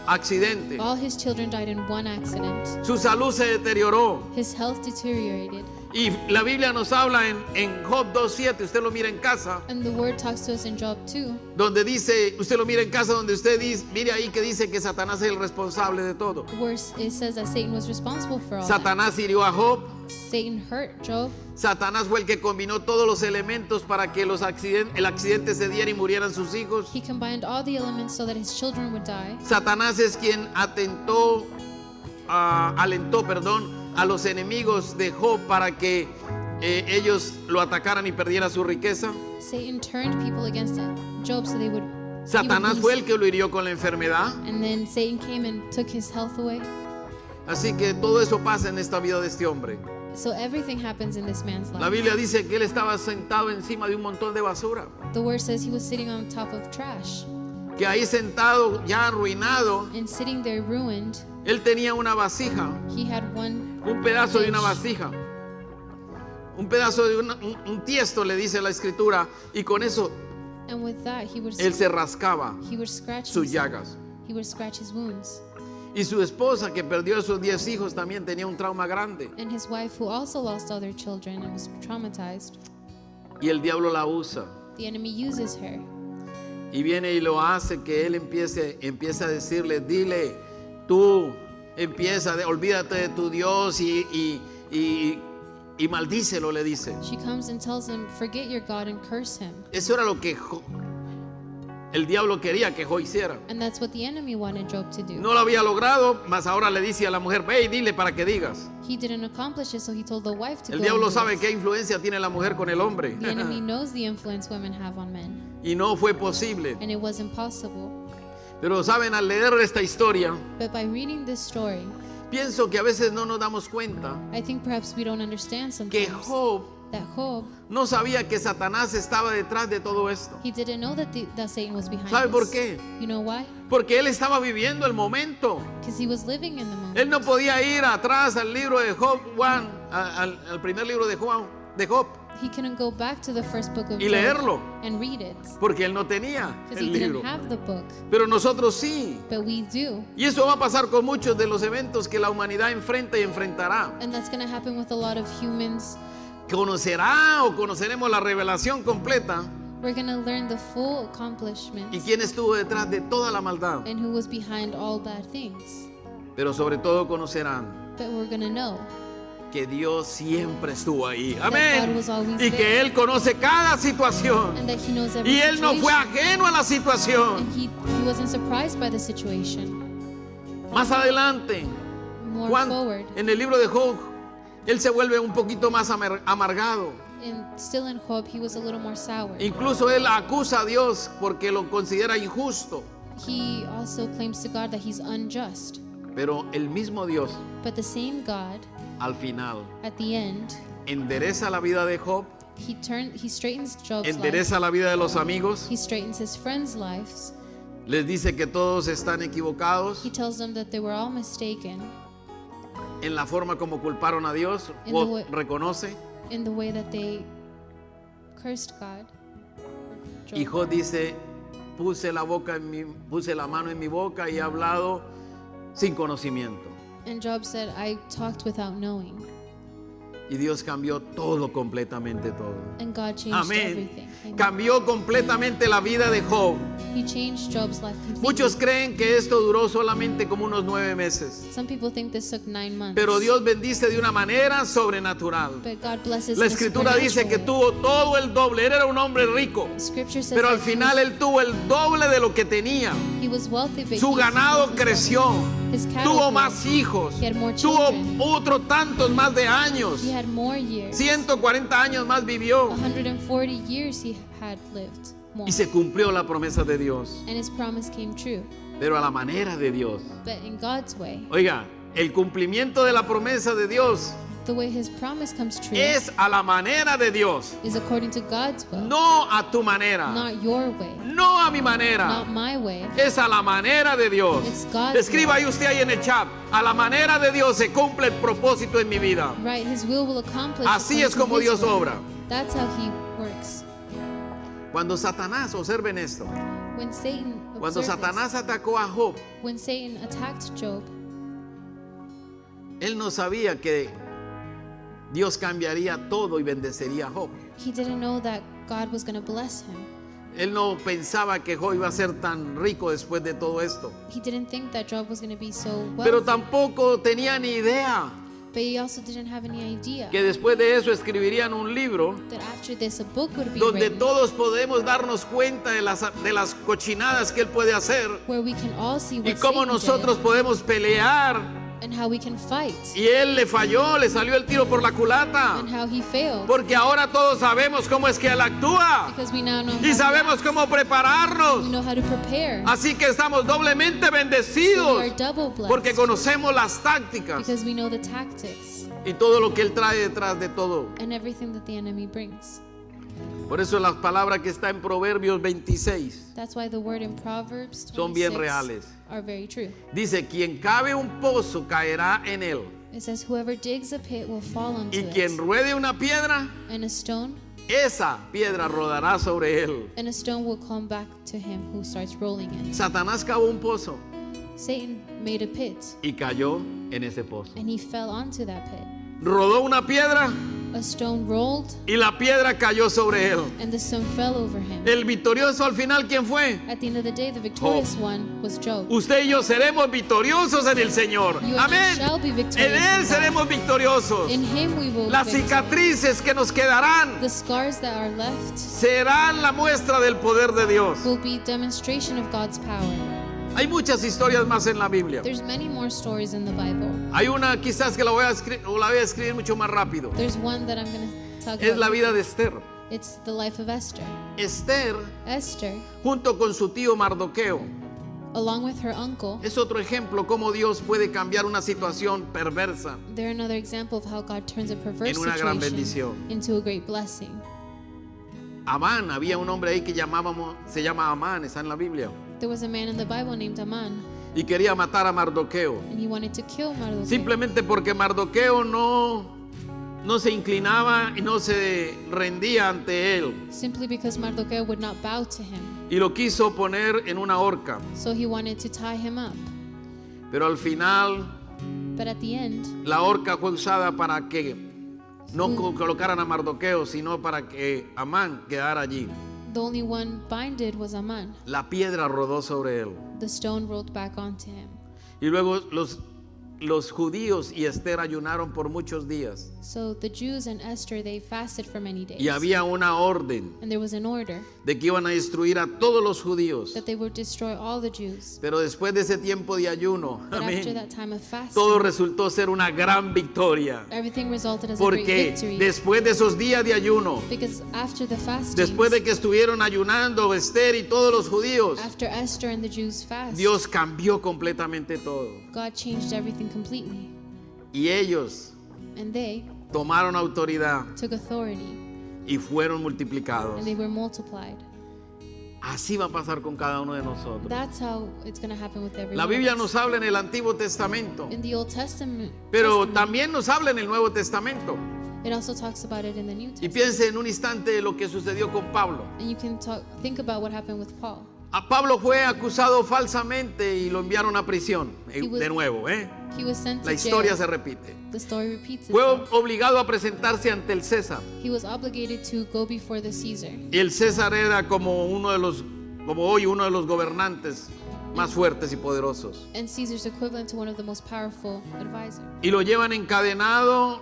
accidente. All his children died in one accident. Su salud se deterioró. His health deteriorated. Y la Biblia nos habla en Job 2:7, usted lo mira en casa, And the word talks to us in Job 2, donde dice, usted lo mira en casa, donde usted dice, mire ahí que dice que Satanás es el responsable de todo. where it says that Satan was responsible for all Satanás hirió a Job. that. Satan hurt Job. Satanás fue el que combinó todos los elementos para que el accidente se diera y murieran sus hijos. He combined all the elements so that his children would die. Satanás es quien alentó, a los enemigos de Job para que ellos lo atacaran y perdiera su riqueza. Satan turned people against Job so they would. Satanás fue el que lo hirió con la enfermedad. And then Satan came and took his health away. Así que todo eso pasa en esta vida de este hombre. So everything happens in this man's La life. Biblia dice que él estaba sentado encima de un montón de basura. The word says he was sitting on top of trash. Que ahí sentado, ya arruinado, And sitting there ruined, él tenía una vasija. he had Un pedazo de una vasija. Un pedazo de un tiesto, le dice la escritura. Y con eso and with that él se rascaba he would scratch sus himself. llagas. He would scratch his wounds. Y su esposa, que perdió a sus 10 hijos, también tenía un trauma grande. And his wife, who also lost all their children and was traumatized, Y el diablo la usa. the enemy uses her. Y viene y lo hace que él empieza a decirle, dile, tú olvídate de tu Dios y maldícelo, le dice. She comes and tells him, forget your God and curse him. Eso era lo que el diablo quería que Job hiciera. And that's what the enemy wanted Job to do. No lo había logrado, mas ahora le dice a la mujer, ve y dile para que digas. He didn't accomplish it, so he told the wife to El go diablo and do sabe it. qué influencia tiene la mujer con el hombre. The enemy knows the influence women have on men. Y no fue posible. And it was impossible. Pero saben, al leer esta historia, But by reading this story, pienso que a veces no nos damos cuenta I think perhaps we don't understand que sometimes Job that Job, no sabía que Satanás estaba detrás de todo esto. he didn't know that, that Satan was behind ¿Sabe por this. qué? You know why? Porque él estaba viviendo el momento. Because he was living in the moment. Él no podía ir atrás al libro de Job 1, al primer libro de Job, He couldn't go back to the first book of y Job leerlo, and read it. porque él no tenía Because el he libro. didn't have the book. Pero nosotros sí. But we do. Y eso va a pasar con muchos de los eventos que la humanidad enfrenta y enfrentará. And that's going to happen with a lot of humans. Conocerá o conoceremos la revelación completa We're going to learn the full accomplishment y quién estuvo detrás de toda la maldad. and who was behind all bad things. Pero sobre todo conocerán But we're going to know que Dios siempre estuvo ahí. God Amén. was always Y que there. Él conoce cada situación. And that he knows every Y Él no fue situation. ajeno a la situación. And he wasn't surprised by the situation. Más adelante, More Juan, forward, en el libro de Job, Él se vuelve un poquito más amargado. and still in Job, he was a little more sour. Incluso Él acusa a Dios porque lo considera injusto. He also claims to God that he's unjust. Pero el mismo Dios, But the same God, al final, at the end, endereza la vida de Job, he straightens Job's life. endereza la vida de los amigos, He straightens his friends' lives. les dice que todos están equivocados He tells them that they were all mistaken en la forma como culparon a Dios In o the way- reconoce. in the way that they cursed God. Y Job dice, puse la mano en mi boca y he hablado sin conocimiento. And Job said, I talked without knowing. Y Dios cambió todo, completamente todo. And God changed Amén. everything. Amen. Cambió completamente la vida de Job. He changed Job's life completely. Muchos creen que esto duró solamente como unos 9 meses. Some people think this took 9 months. Pero Dios bendice de una manera sobrenatural. But God blesses La in a escritura dice que supernatural tuvo todo el doble. Él era un hombre rico. way. Scripture says Pero al that final él tuvo el doble de lo que tenía. he was wealthy, but Su ganado creció. His cattle Tuvo grew. más hijos. He had more Tuvo children. otros tantos más de años. He had more years. 140 años más vivió. 140 years he had lived more. Y se cumplió la promesa de Dios. And his promise came true. Pero a la manera de Dios. But in God's way, Oiga, el cumplimiento de la promesa de Dios the way his promise comes true es a la manera de Dios. is according to God's will, No a tu manera. not your way, No a mi manera. not my way. Es a la manera de Dios. It's God's Escriba way. ahí usted ahí en el chat. A la manera de Dios se cumple el propósito en mi vida. Right, his will accomplish. Así according es como to his Dios will. obra. That's how he works. Cuando Satanás, observen esto. When Satan Cuando observed Satanás atacó a Job, this, when Satan attacked Job, él no sabía que Dios cambiaría todo y bendecería a Job. he didn't know that God was going to bless him. Él no pensaba que Job iba a ser tan rico después de todo esto. He didn't think that Job was going to be so Pero wealthy, tampoco tenía ni idea but he also didn't have any idea que después de eso escribirían un libro that after this a book would be donde written todos podemos darnos cuenta de las cochinadas que él puede hacer where we can all see y what cómo Satan nosotros podemos pelear. did and how we can fight Y él le falló, le salió el tiro por la culata. and how he failed, Porque ahora todos sabemos cómo es que él actúa because we now know y how sabemos cómo prepararnos. we know how to prepare. Así que estamos doblemente So we bendecidos are double blessed porque conocemos las tácticas because we know the tactics y todo lo que él trae detrás de todo. and everything that the enemy brings. Por eso las palabras que está en Proverbios 26 That's why the word in Proverbs son bien 26 reales. are very true. Dice, quien cabe un pozo caerá en él, It says, whoever digs a pit will fall into y quien it, ruede una piedra, and a stone esa piedra rodará sobre él. will come back to him who starts rolling it. Satanás cavó un pozo Satan made a pit, y cayó en ese pozo. and he fell onto that pit. Rodó una piedra A stone rolled, y la piedra cayó sobre él. And the stone fell over him. El victorioso al final, ¿quién fue? At the end of the day, the victorious one was Job. Usted y yo seremos victoriosos en el Señor. You Amén. shall be victorious En él in God. seremos victoriosos. In him we will Las victory. cicatrices que nos quedarán The scars that are left serán la muestra del poder de Dios. will be demonstration of God's power. Hay muchas historias más en la Biblia. There's many more stories in the Bible. Hay una quizás que la voy a escribir mucho más rápido. There's one that I'm going to talk Es about. la vida de Esther. It's the life of Esther. Esther, Esther, junto con su tío Mardoqueo, along with her uncle, es otro ejemplo cómo Dios puede cambiar una situación perversa they're another example of how God turns a perverse en una gran situation bendición. into a great blessing. Amán, había un hombre ahí que se llama Amán, está en la Biblia, There was a man in the Bible named Aman, y quería matar a Mardoqueo, and he wanted to kill Mardochai. simplemente porque Mardoqueo no se inclinaba y no se rendía ante él, Simply because Mardochai would not bow to him. y lo quiso poner en una horca. So he wanted to tie him up. Pero al final But at the end, la horca fue usada para que no colocaran a Mardoqueo, sino para que Amán quedara allí. the only one binded was Aman. La piedra rodó sobre él. The stone rolled back onto him. Y luego los judíos y Esther ayunaron por muchos días. So the Jews and Esther, they fasted for many days. Y había una orden And there was an order de que iban a destruir a todos los judíos. that they would destroy all the Jews. Pero después de ese tiempo de ayuno, But after amén, that time of fasting, todo resultó ser una gran victoria. everything resulted as a great Porque victory. después de esos días de ayuno, Because after the fasting, después de que estuvieron ayunando Esther y todos los judíos, after Esther and the Jews fast, Dios cambió completamente todo. God changed everything completely. Y ellos And they tomaron autoridad took authority y fueron multiplicados. and they were multiplied. Así va a pasar con cada uno de nosotros. That's how it's going to happen with everyone. La Biblia else. nos habla en el Antiguo Testamento, In the Old Testament, pero también nos habla en el Nuevo Testamento. it also talks about it in the New Y Testament. piense en un instante lo que sucedió con Pablo. And you can think about what happened with Paul. A Pablo fue acusado falsamente y lo enviaron a prisión. He was- De nuevo, He was sent la to historia jail. se repite. The story repeats Fue itself. obligado a presentarse ante el César. He was obligated to go before the Caesar. Y el César era como hoy uno de los gobernantes más fuertes y poderosos. And Caesar's equivalent to one of the most powerful advisors. Y lo llevan encadenado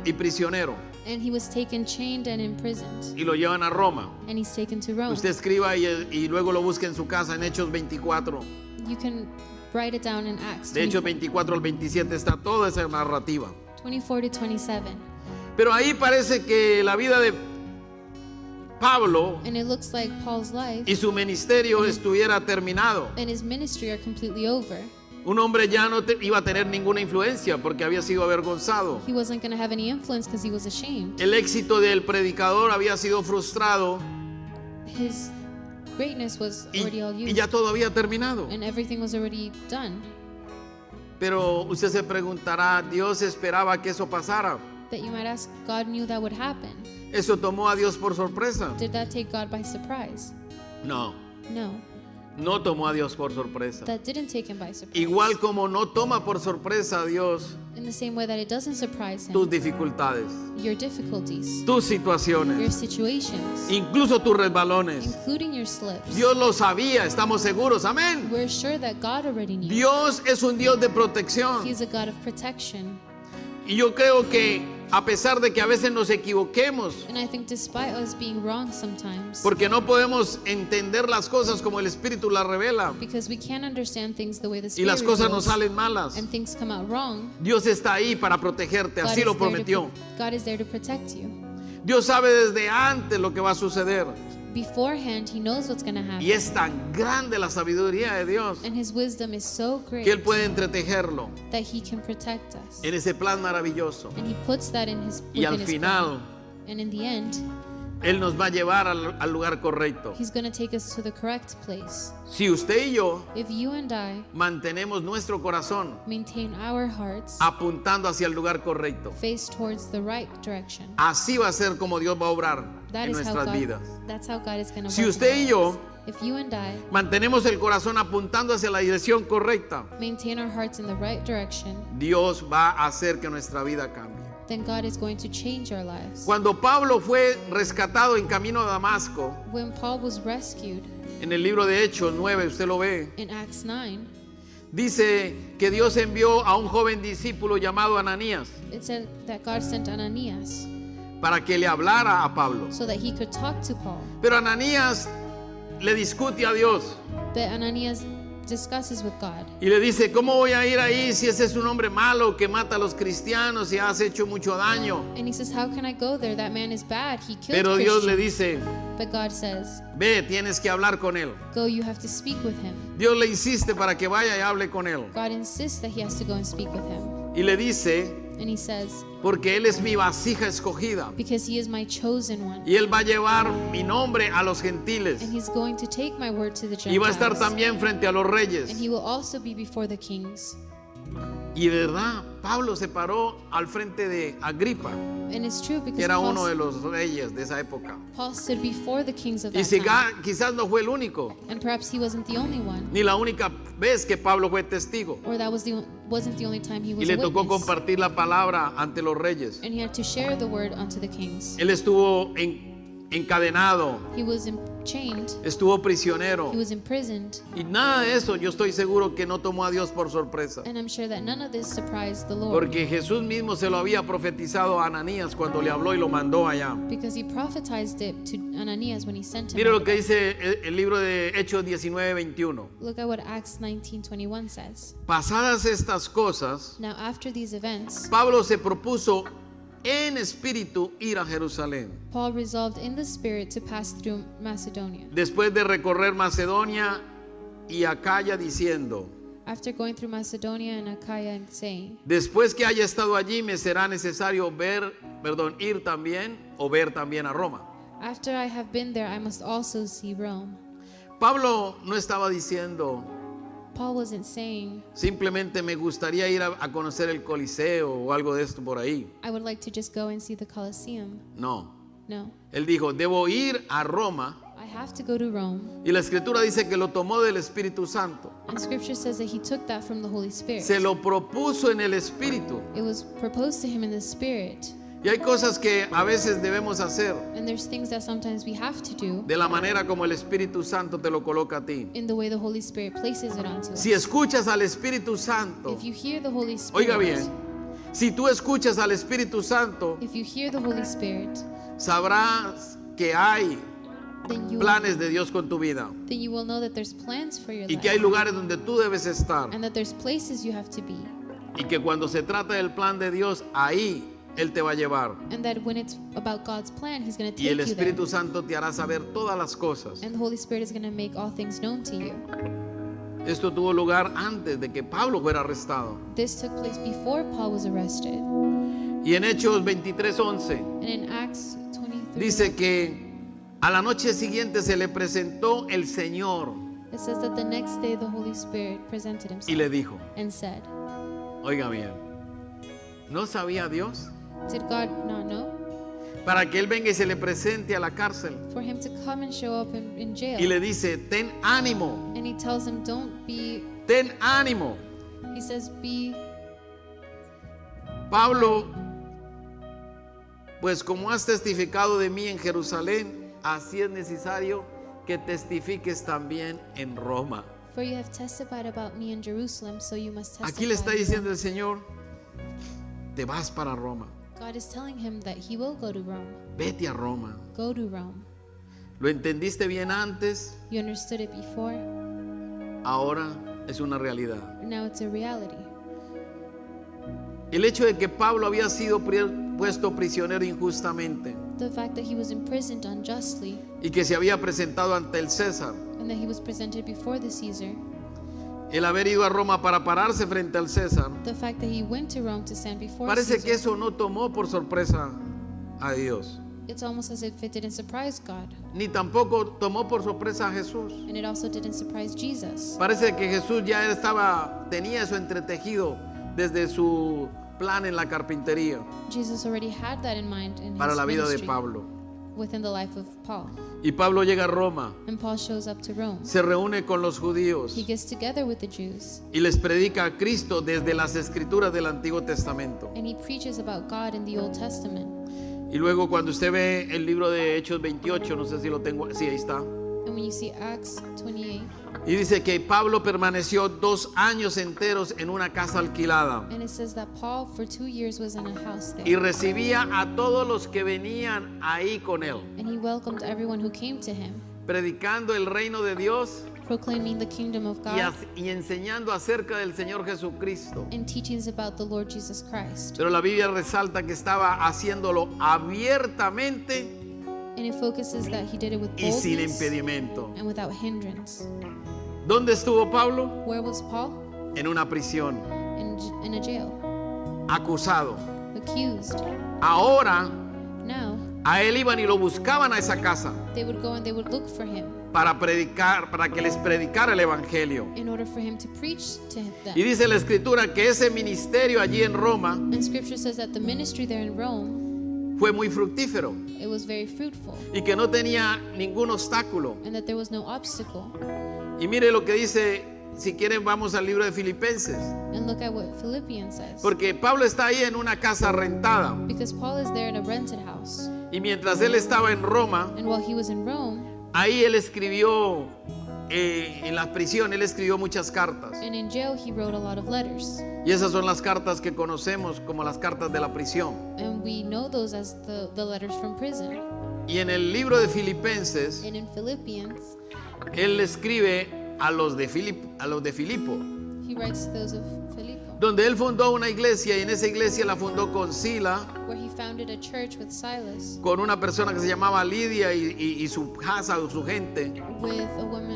y prisionero. And he was taken chained and imprisoned. Y lo llevan a Roma. And he's taken to Rome. Usted escriba y luego lo busque en su casa en Hechos 24. You can write it down in Acts De Hechos 24 al 27 está toda esa narrativa. 24 to 27. Pero ahí parece que la vida de Pablo And it looks like Paul's life y su ministerio estuviera terminado. and his ministry are completely over. Un hombre ya no iba a tener ninguna influencia porque había sido avergonzado. He wasn't going to have any influence because he was ashamed. El éxito del predicador había sido frustrado His greatness was already all y used. ya todo había terminado. And everything was already done. Pero usted se preguntará, ¿Dios esperaba que eso pasara? That you might ask, God knew that would happen. ¿Eso tomó a Dios por sorpresa? Did that take God by surprise? No, No, no tomó a Dios por sorpresa. that didn't take him by surprise. Igual como no toma por sorpresa a Dios In the same way that it doesn't surprise tus him, dificultades, your difficulties, tus your situaciones, situations, incluso tus resbalones. including your slips. Dios lo sabía, estamos seguros, amén. We're sure that God already knew. Dios es un Dios de protección. He's a God of protection. Y yo creo que a pesar de que a veces nos equivoquemos, And I think despite us being wrong sometimes, porque no podemos entender las cosas como el Espíritu las revela because we can't understand things the way the y las Spirit cosas nos wills, salen malas, and things come out wrong, Dios está ahí para protegerte, God así is lo there to prometió. God is there to protect you. Dios sabe desde antes lo que va a suceder Beforehand, He knows what's going to happen. y es tan grande la sabiduría de Dios And His wisdom is so great que Él puede entretejerlo that He can protect us. en ese plan maravilloso And He puts that in His y al within His final plan. And in the end, Él nos va a llevar al lugar correcto. He's going to take us to the correct place. Si usted y yo If you and I mantenemos nuestro corazón maintain our hearts apuntando hacia el lugar correcto, face towards the right direction, así va a ser como Dios va a obrar that en is how nuestras God, vidas. that's how God is going to Si work. usted in y our yo lives. If you and I mantenemos el corazón apuntando hacia la dirección correcta, maintain our hearts in the right direction, Dios va a hacer que nuestra vida cambie. then God is going to change our lives. Cuando Pablo fue rescatado en camino a Damasco, when Paul was rescued, en el libro de Hechos 9, usted lo ve, in Acts 9, dice que Dios envió a un joven discípulo llamado Ananías it said that God sent Ananias para que le hablara a Pablo. so that he could talk to Paul. Pero Ananías le discute a Dios But Ananias discusses with God. y le dice, ¿cómo voy a ir ahí si ese es un hombre malo que mata a los cristianos y has hecho mucho daño? And he says, how can I go there? That man is bad. He killed Pero Dios Christians. le dice, But God says, ve, tienes que hablar con él. go, you have to speak with him. Dios le insiste para que vaya y hable con él. God insists that he has to go and speak with him. Y le dice, And he says, porque él es mi vasija escogida because he is my chosen one. y él va a llevar mi nombre a los gentiles And he's going to take my word to the y va a estar Gentiles. también frente a los reyes. And he will also be before the kings. Y de verdad, Pablo se paró al frente de Agripa, And it's true que because era uno de los reyes de esa época. Paul stood before the kings of Y that time. quizás no fue el único, And perhaps he wasn't the only one. ni la única vez que Pablo fue testigo. Or that wasn't the only time he Y was le a tocó witness. compartir la palabra ante los reyes. And he had to share the word unto the kings. Él estuvo encadenado, He was chained. estuvo prisionero. He was imprisoned. Y nada de eso yo estoy seguro que no tomó a Dios por sorpresa. And I'm sure that none of this surprised the Lord. Porque Jesús mismo se lo había profetizado a Ananías cuando le habló y lo mandó allá. Because he prophesied it to Ananias when he sent him. Mire lo que dice el libro de Hechos 19:21. Look at what Acts 19:21 says. Pasadas estas cosas, Now after these events, Pablo se propuso en espíritu ir a Jerusalén. Paul resolved in the spirit to pass through Macedonia. Después de recorrer Macedonia y Acaya diciendo, After going through Macedonia and Achaia and saying, después que haya estado allí me será necesario ir también o ver también a Roma. after I have been there, I must also see Rome. Pablo no estaba diciendo, Paul wasn't saying, simplemente me gustaría ir a conocer el Coliseo o algo de esto por ahí. I would like to just go and see the Colosseum. No. No, Él dijo, debo ir a Roma. I have to go to Rome. Y la escritura dice que lo tomó del Espíritu Santo. And scripture says that he took that from the Holy Spirit. Se lo propuso en el Espíritu. It was proposed to him in the Spirit. Y hay cosas que a veces debemos hacer And there's things that sometimes we have to do de la manera como el Espíritu Santo te lo coloca a ti. in the way the Holy Spirit places it onto us. Si escuchas al Espíritu Santo, If you hear the Holy Spirit, oiga bien, si tú escuchas al Espíritu Santo, if you hear the Holy Spirit, sabrás que hay then you planes de Dios con tu vida will know that there's plans for your y que hay life. lugares donde tú debes estar And that there's places you have to be. y que cuando se trata del plan de Dios, ahí Él te va a llevar. And that when it's about God's plan, He's going to Y take el you there. Espíritu Santo te hará saber todas las cosas. And the Holy Spirit is going to make all things known to you. Esto tuvo lugar antes de que Pablo fuera arrestado. This took place before Paul was arrested. Y en Hechos 23:11 And in Acts 23, dice que a la noche siguiente se le presentó el Señor it says that the next day the Holy Spirit presented y Himself le dijo, and said, oiga bien, ¿no sabía Dios? did God not know? Para que Él venga y se le presente a la cárcel For Him to come and show up in jail. y le dice, ten ánimo, And He tells him, don't be, ten ánimo. He says, be, Pablo, pues como has testificado de mí en Jerusalén, así es necesario que testifiques también en Roma. for you have testified about me in Jerusalem, so you must testify. Aquí le está in diciendo Rome. el Señor, te vas para Roma, God is telling him that he will go to Rome. vete a Roma. Go to Rome. ¿Lo entendiste bien antes? You understood it before, Ahora es una realidad. now it's a reality. El hecho de que Pablo había sido puesto prisionero injustamente The fact that he was imprisoned unjustly y que se había presentado ante el César, and that he was presented before the Caesar, el haber ido a Roma para pararse frente al César, the fact that he went to Rome to stand before parece Caesar, que eso no tomó por sorpresa a Dios, it's almost as if it didn't surprise God, ni tampoco tomó por sorpresa a Jesús. and it also didn't surprise Jesus. Parece que Jesús ya tenía eso entretejido desde su plan en la carpintería Jesus already had that in mind in para his la vida de ministry Pablo. within the life of Paul. Y Pablo llega a Roma. And Paul shows up to Rome. Se reúne con los judíos. He gets together with the Jews. Y les predica a Cristo desde las escrituras del Antiguo Testamento. And he preaches about God in the Old Testament. Y luego cuando usted ve el libro de Hechos 28, no sé si lo tengo, sí, ahí está. And when you see Acts 28. Y dice que Pablo permaneció 2 años enteros en una casa alquilada. And it says that Paul for 2 years was in a house there. Y recibía a todos los que venían ahí con él. And he welcomed everyone who came to him. Predicando el reino de Dios. Proclaiming the kingdom of God. Y enseñando acerca del Señor Jesucristo. And teachings about the Lord Jesus Christ. Pero la Biblia resalta que estaba haciéndolo abiertamente. And it focuses that he did it with y boldness sin impedimento. And without hindrance. ¿Dónde estuvo Pablo? Where was Paul? En una prisión. In a jail. Acusado. Accused. Ahora, now, a él iban y lo buscaban a esa casa. They would go and they would look for him. Para predicar, para que les predicara el evangelio. In order for him to preach to them. Y dice la escritura que ese ministerio allí en Roma. And scripture says that the ministry there in Rome fue muy fructífero. It was very fruitful. Y que no tenía ningún obstáculo. And that there was no obstacle. Y mire lo que dice, si quieren vamos al libro de Filipenses. And look at what Philippians says. Porque Pablo está ahí en una casa rentada. Because Paul is there in a rented house. Y mientras él estaba en Roma, and while he was in Rome, ahí él escribió en la prisión, él escribió muchas cartas. And in jail he wrote a lot of letters. Y esas son las cartas que conocemos como las cartas de la prisión. And we know those as the letters from prison. Y en el libro de Filipenses, and in Philippians, él escribe a los de Filipo. He writes to those of Philippo. Donde él fundó una iglesia y en esa iglesia la fundó con Sila. Where he founded a church with Silas. Con una persona que se llamaba Lidia y su casa o su gente. With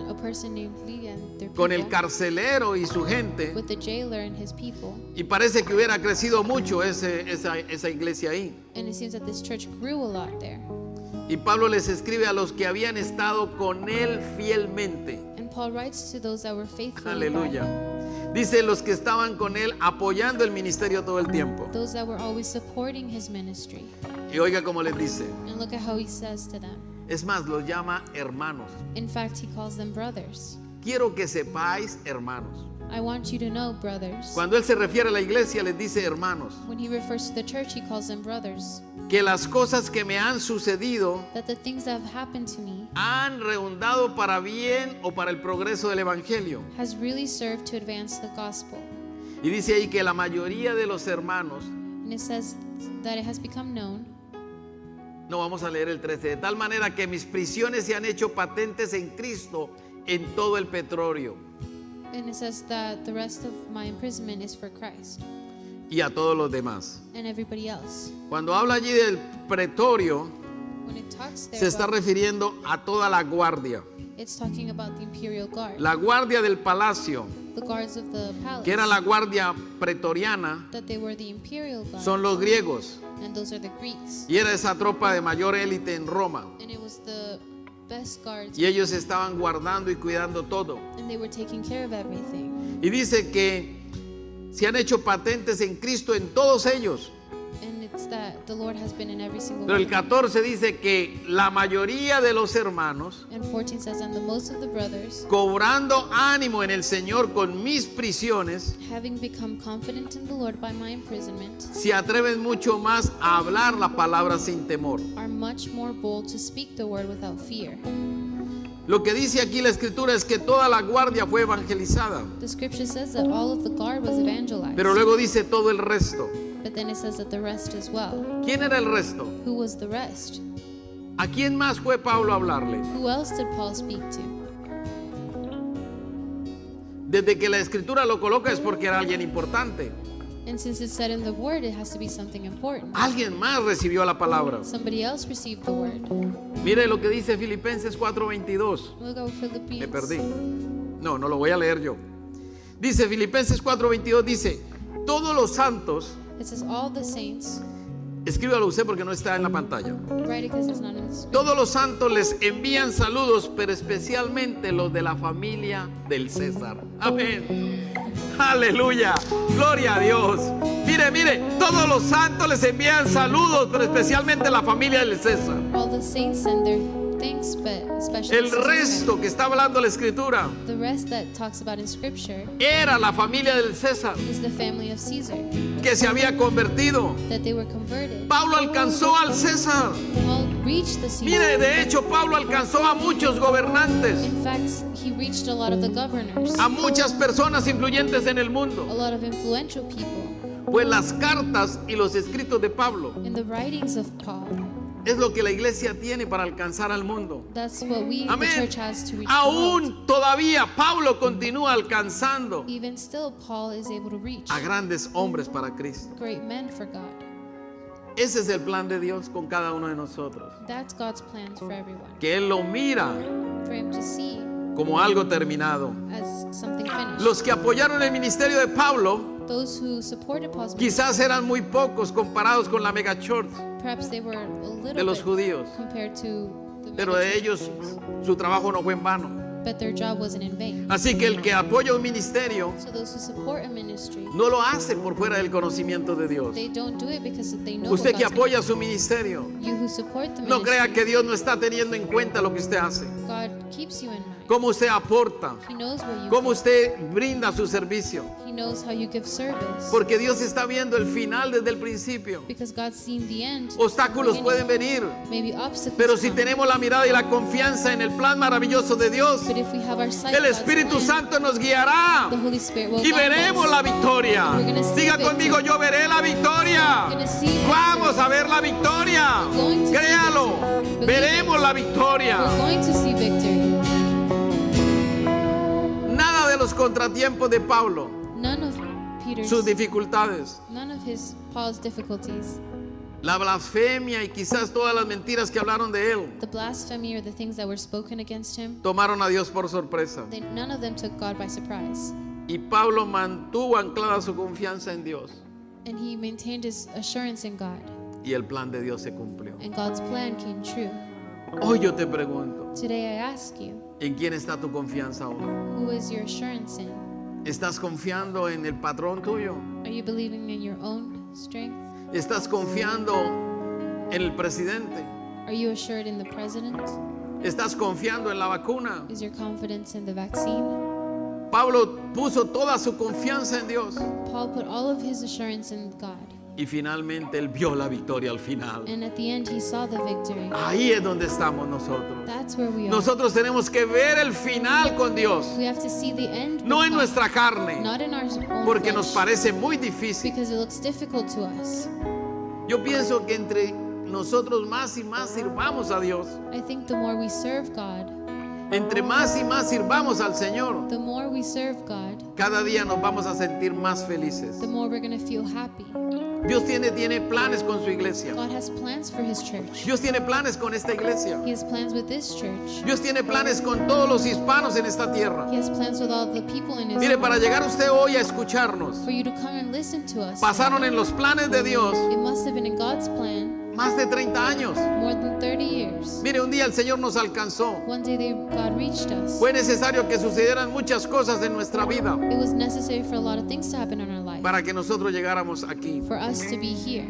a person named Lydia and their people. Con el carcelero y su gente. With the jailer and his people. Y parece que hubiera crecido mucho esa iglesia ahí. And it seems that this church grew a lot there. Y Pablo les escribe a los que habían estado con él fielmente. And Paul writes to those that were faithful. Aleluya. Dice los que estaban con él apoyando el ministerio todo el tiempo. Those that were always supporting his ministry. Y oiga cómo les dice. And look at how he says to them. Es más, los llama hermanos. In fact, he calls them brothers. Quiero que sepáis, hermanos. I want you to know, brothers. Cuando él se refiere a la iglesia, les dice hermanos. When he refers to the church, he calls them brothers. Que las cosas que me han sucedido that the things that have happened to me han redundado para bien o para el progreso del evangelio. Has really served to advance the gospel. Y dice ahí que la mayoría de los hermanos. And it says that it has become known. No, vamos a leer el 13. De tal manera que mis prisiones se han hecho patentes en Cristo en todo el pretorio. And it says that the rest of my imprisonment is for Christ. Y a todos los demás. And everybody else. Cuando habla allí del pretorio, se está refiriendo a toda la guardia. It's talking about the imperial guard. La guardia del palacio, the guards of the palace, que era la guardia pretoriana, that they were the imperial guard, son los griegos. And those are the Greeks. Y era esa tropa de mayor élite en Roma. And it was the best guards. Y ellos estaban guardando y cuidando todo. And they were taking care of everything. Y dice que se han hecho patentes en Cristo en todos ellos. And it's that the Lord has been in every single Pero el one. 14 dice que la mayoría de los hermanos, And 14 says, and the most of the brothers, cobrando ánimo en el Señor con mis prisiones, having become confident in the Lord by my imprisonment, se atreven mucho más a hablar la palabra sin temor. Are much more bold to speak the word without fear. Lo que dice aquí la escritura es que toda la guardia fue evangelizada. The scripture says that all of the guard was evangelized. Pero luego dice todo el resto. But then it says that the rest as well. ¿Quién era el resto? Who was the rest? ¿A quién más fue Pablo a hablarle? Who else did Paul speak to? Desde que la escritura lo coloca es porque era alguien importante. And since it's said in the word, it has to be something important. Alguien más recibió la palabra. Somebody else received the word. Mire lo que dice Filipenses 4:22. Look at Philippians. Me perdí. No lo voy a leer yo. Dice Filipenses 4:22, dice, todos los santos. It says all the saints. Escríbalo usted porque no está en la pantalla. Write it because it's not in the script. Todos los santos les envían saludos, pero especialmente los de la familia del César. Amén. Aleluya. Gloria a Dios. Mire Mire, todos los santos les envían saludos, pero especialmente la familia del César. All the saints send their thanks, but especially el resto que está hablando la Escritura, the rest that talks about in Scripture, era la familia del César, is the family of Caesar, que se había convertido. that they were converted. Pablo alcanzó al César. Paul reached the Caesar. Mire, de hecho, Pablo alcanzó a muchos gobernantes, In fact, he reached a lot of the governors, a muchas personas influyentes en el a mundo. lot of influential people. Pues las cartas y los escritos de Pablo In the writings of Paul, es lo que la iglesia tiene para alcanzar al mundo. that's what we, the Amén. church, has to reach the world. Aún todavía Pablo continúa alcanzando Even still, Paul is able to reach a grandes hombres para Cristo. great men for God. Ese es el plan de Dios con cada uno de nosotros. That's God's plans for everyone. Que Él lo mira For him to see como algo terminado. as something finished. Los que apoyaron el ministerio de Pablo Those who supported Paul's quizás eran muy pocos comparados con la megachurch, perhaps they were a de little los bit judíos, compared to the pero de megachurch ellos Jews, su trabajo no fue en vano. but their job wasn't in vain. Así que el que apoya un ministerio So those who support a ministry, no lo hace por fuera del conocimiento de Dios. they don't do it because they know Usted what que God's apoya su ministerio, doing. You who support the no crea ministry, que Dios no está teniendo en cuenta lo que usted hace, God keeps you in mind. cómo usted aporta, He knows where you cómo go. usted brinda su servicio, He knows how you give service. porque Dios está viendo el final desde el principio. Because God's seen the end. Obstáculos pueden venir, Maybe obstacles pero si come. tenemos la mirada y la confianza en el plan maravilloso de Dios, But if we have our sight el God's Espíritu plan, Santo nos guiará the Holy Spirit will y guide veremos us. la victoria. We're gonna see Diga victory. conmigo, yo veré la victoria. We're gonna see victory. Vamos a ver la victoria. We're going to see Créalo, victory. Believe veremos it. la victoria. We're going to see victory. Nada de los contratiempos de Pablo, None of Peter's, sus dificultades, none of Paul's difficulties, la blasfemia y quizás todas las mentiras que hablaron de él, the blasphemy or the things that were spoken against him, tomaron a Dios por sorpresa. none of them took God by surprise. Y Pablo mantuvo anclada su confianza en Dios And he maintained his assurance in God. y el plan de Dios se cumplió. And God's plan came true. Hoy yo te pregunto, Today I ask you, ¿en quién está tu confianza hoy? who is your assurance in? ¿Estás confiando en el patrón tuyo? Are you believing in your own strength? ¿Estás confiando en el presidente? Are you assured in the president? ¿Estás confiando en la vacuna? Is your confidence in the vaccine? Pablo puso toda su confianza en Dios Paul put all of his assurance in God. y finalmente él vio la victoria al final. And at the end, he saw the victory. Ahí es donde estamos nosotros. That's where we are. Nosotros tenemos que ver el final con Dios, We have to see the end. no with en God, nuestra carne, not in our own porque nos flesh, parece muy difícil. because it looks difficult to us. Yo pienso que entre nosotros más y más sirvamos a Dios, I think the more we serve God, entre más y más sirvamos al Señor, the more we serve God, cada día nos vamos a sentir más felices. the more we're going to feel happy. Dios tiene planes con su iglesia. God has plans for his church. Dios tiene planes con esta iglesia. He has plans with this church. Dios tiene planes con todos los hispanos en esta tierra. He has plans with all the people in his Mire, para world. llegar usted hoy a escucharnos, For you to come and listen to us. pasaron en los planes de Dios It must have been in God's plan más de 30 años. more than 30 years. Mire, un día el Señor nos alcanzó. One day God reached us. Fue necesario que sucedieran muchas cosas en nuestra vida It was necessary for a lot of things to happen in our life para que nosotros llegáramos aquí. for us to be here.